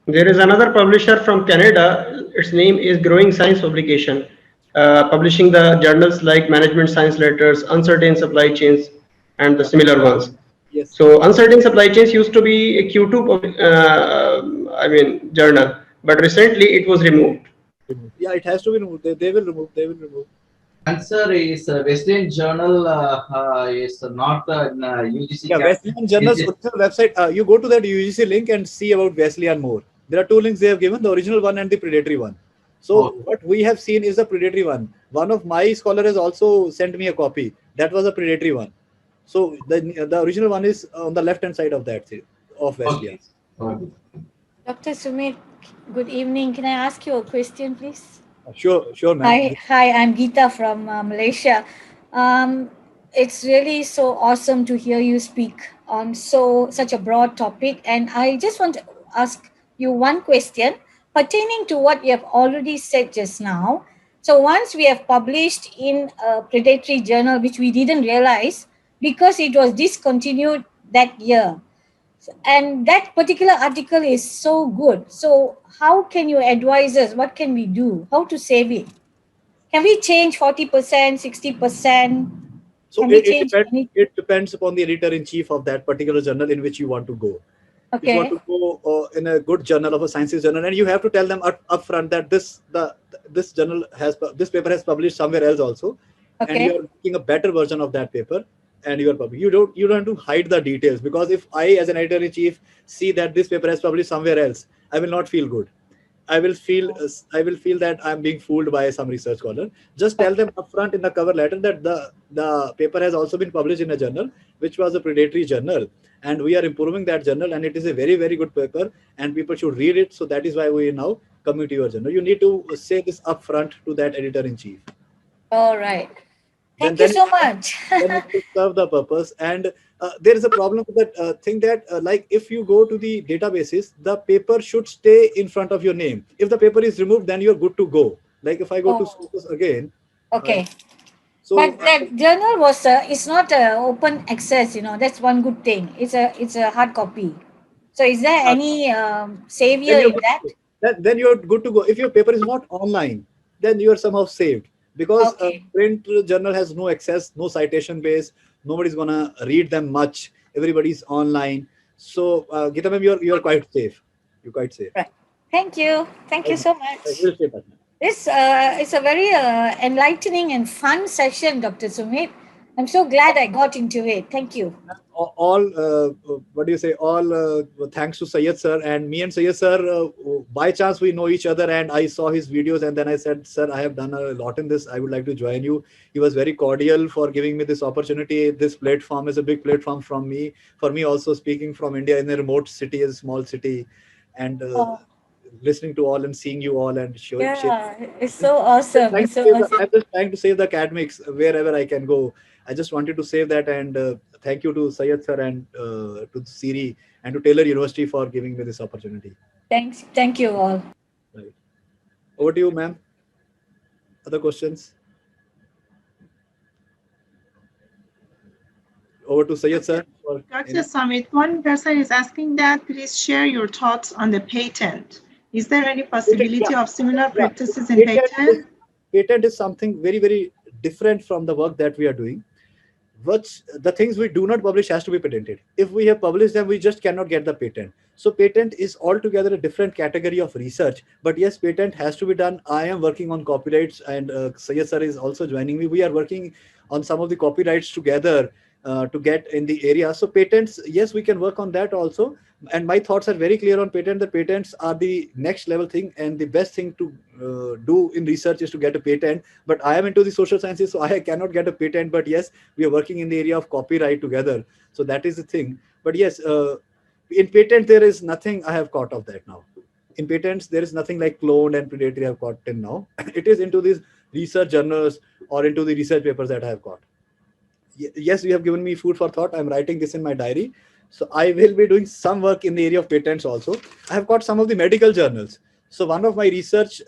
There is another publisher from Canada. Its name is Growing Science Publication, publishing the journals like Management Science Letters, Uncertain Supply Chains, and the similar ones. Yes. So Uncertain Supply Chains used to be a Q2, journal, but recently it was removed. Yeah, it has to be removed. They will remove. They will remove. Answer is Wesleyan Journal is not UGC. Yeah, Wesleyan Journal's original website. You go to that UGC link and see about Wesleyan more. There are two links they have given: the original one and the predatory one. So what we have seen is the predatory one. One of my scholars has also sent me a copy. That was a predatory one. So the original one is on the left-hand side of that of Wesleyan. Okay. Dr. Sumit, good evening. Can I ask you a question, please? Sure, ma'am. Hi, I'm Geeta from Malaysia. It's really so awesome to hear you speak on such a broad topic, and I just want to ask you one question pertaining to what you have already said just now. So once we have published in a predatory journal, which we didn't realize because it was discontinued that year, and that particular article is so good. So how can you advise us? What can we do? How to save it? Can we change 40%, 60%? So it depends upon the editor-in-chief of that particular journal in which you want to go. Okay. If you want to go in a good journal of a sciences journal, and you have to tell them upfront that this paper has published somewhere else also, and you are making a better version of that paper, and you are publishing. You don't have to hide the details, because if I, as an editor-in-chief, see that this paper has published somewhere else, I will not feel good. I will feel that I'm being fooled by some research scholar. Just tell them upfront in the cover letter that the paper has also been published in a journal which was a predatory journal, and we are improving that journal, and it is a very, very good paper, and people should read it. So that is why we are now coming to your journal. You need to say this upfront to that editor-in-chief. All right. Thank you so much. Then it will serve the purpose. And there is a problem with that thing that like if you go to the databases, the paper should stay in front of your name. If the paper is removed, then you're good to go. Like if I go to Scopus again. Okay. So but that journal was it's not open access. That's one good thing. It's a hard copy. So is there any savior in that? Then you're good to go. If your paper is not online, then you are somehow saved. because Okay. print journal has no access, no citation base. Nobody's gonna read them much. Everybody's online. So Geeta ma'am, you're quite safe. You're quite safe. Right. Thank you. Thank you so much. We'll stay back. This is a very enlightening and fun session, Dr. Sumit. I'm so glad I got into it. Thank you. All what do you say, all thanks to Syed sir. And me and Syed sir, by chance we know each other, and I saw his videos, and then I said, sir, I have done a lot in this, I would like to join you. He was very cordial for giving me this opportunity. This platform is a big platform for me also, speaking from India in a remote city, a small city, and listening to all and seeing you all and showing. Yeah, it's so awesome. It's so awesome. I'm just trying to save the academics wherever I can go. I just wanted to save that, and thank you to Syed sir and to Siri and to Taylor University for giving me this opportunity. Thanks. Thank you all. Right. Over to you, ma'am. Other questions? Over to Syed sir. Dr. Sumit, one person is asking that please share your thoughts on the patent. Is there any possibility of similar practices in patent? Patent is something very, very different from the work that we are doing. But the things we do not publish has to be patented. If we have published them, we just cannot get the patent. So patent is altogether a different category of research. But yes, patent has to be done. I am working on copyrights, and Syed sir is also joining me. We are working on some of the copyrights together to get in the area. So patents, yes, we can work on that also. And my thoughts are very clear on patent. The patents are the next level thing, and the best thing to do in research is to get a patent. But I am into the social sciences, so I cannot get a patent. But yes, we are working in the area of copyright together. So that is the thing. But yes, in patent, there is nothing I have caught of that now. In patents, there is nothing like cloned and predatory I have caught till now. It is into these research journals or into the research papers that I have got. Yes, you have given me food for thought. I'm writing this in my diary. So I will be doing some work in the area of patents also. I have got some of the medical journals. So one of my research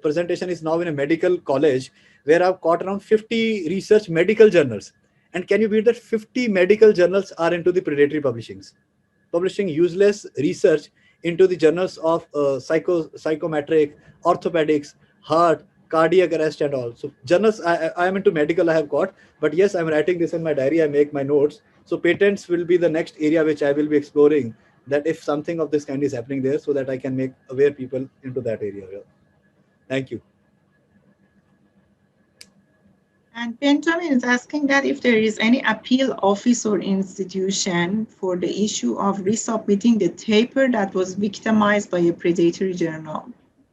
presentation is now in a medical college where I've got around 50 research medical journals. And can you believe that 50 medical journals are into the predatory publishing useless research into the journals of psychometric, orthopedics, heart, cardiac arrest and all. So journals, I am into medical I have got, but yes, I'm writing this in my diary. I make my notes. So patents will be the next area which I will be exploring, that if something of this kind is happening there, so that I can make aware people into that area. Thank you. And Benjamin is asking that if there is any appeal office or institution for the issue of resubmitting the paper that was victimized by a predatory journal.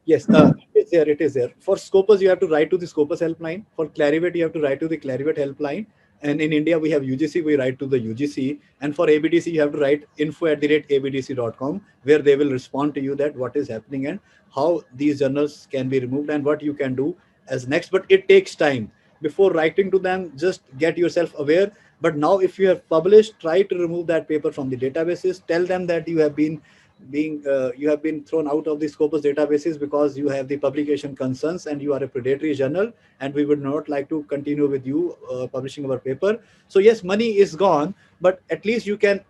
Yes, it is there. For Scopus, you have to write to the Scopus helpline. For Clarivate, you have to write to the Clarivate helpline. And in India, we have UGC, we write to the UGC. And for ABDC, you have to write info@abdc.com, where they will respond to you that what is happening and how these journals can be removed and what you can do as next. But it takes time. Before writing to them, just get yourself aware. But now if you have published, try to remove that paper from the databases. Tell them that you have been thrown out of the Scopus databases because you have the publication concerns and you are a predatory journal, and we would not like to continue with you publishing our paper. So yes, money is gone, but at least you can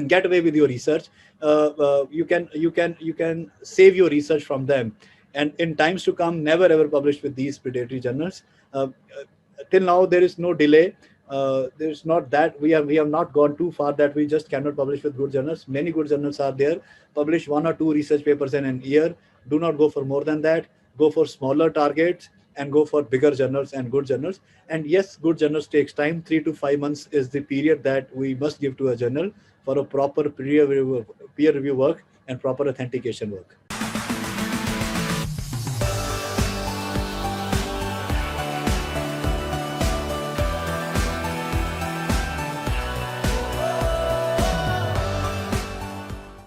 get away with your research. You can save your research from them, and in times to come, never ever publish with these predatory journals. Till now, there is no delay. There's not that we have not gone too far that we just cannot publish with good journals. Many good journals are there. Publish 1 or 2 research papers in a year. Do not go for more than that. Go for smaller targets and go for bigger journals and good journals. And yes, good journals takes time. 3 to 5 months is the period that we must give to a journal for a proper peer review work and proper authentication work.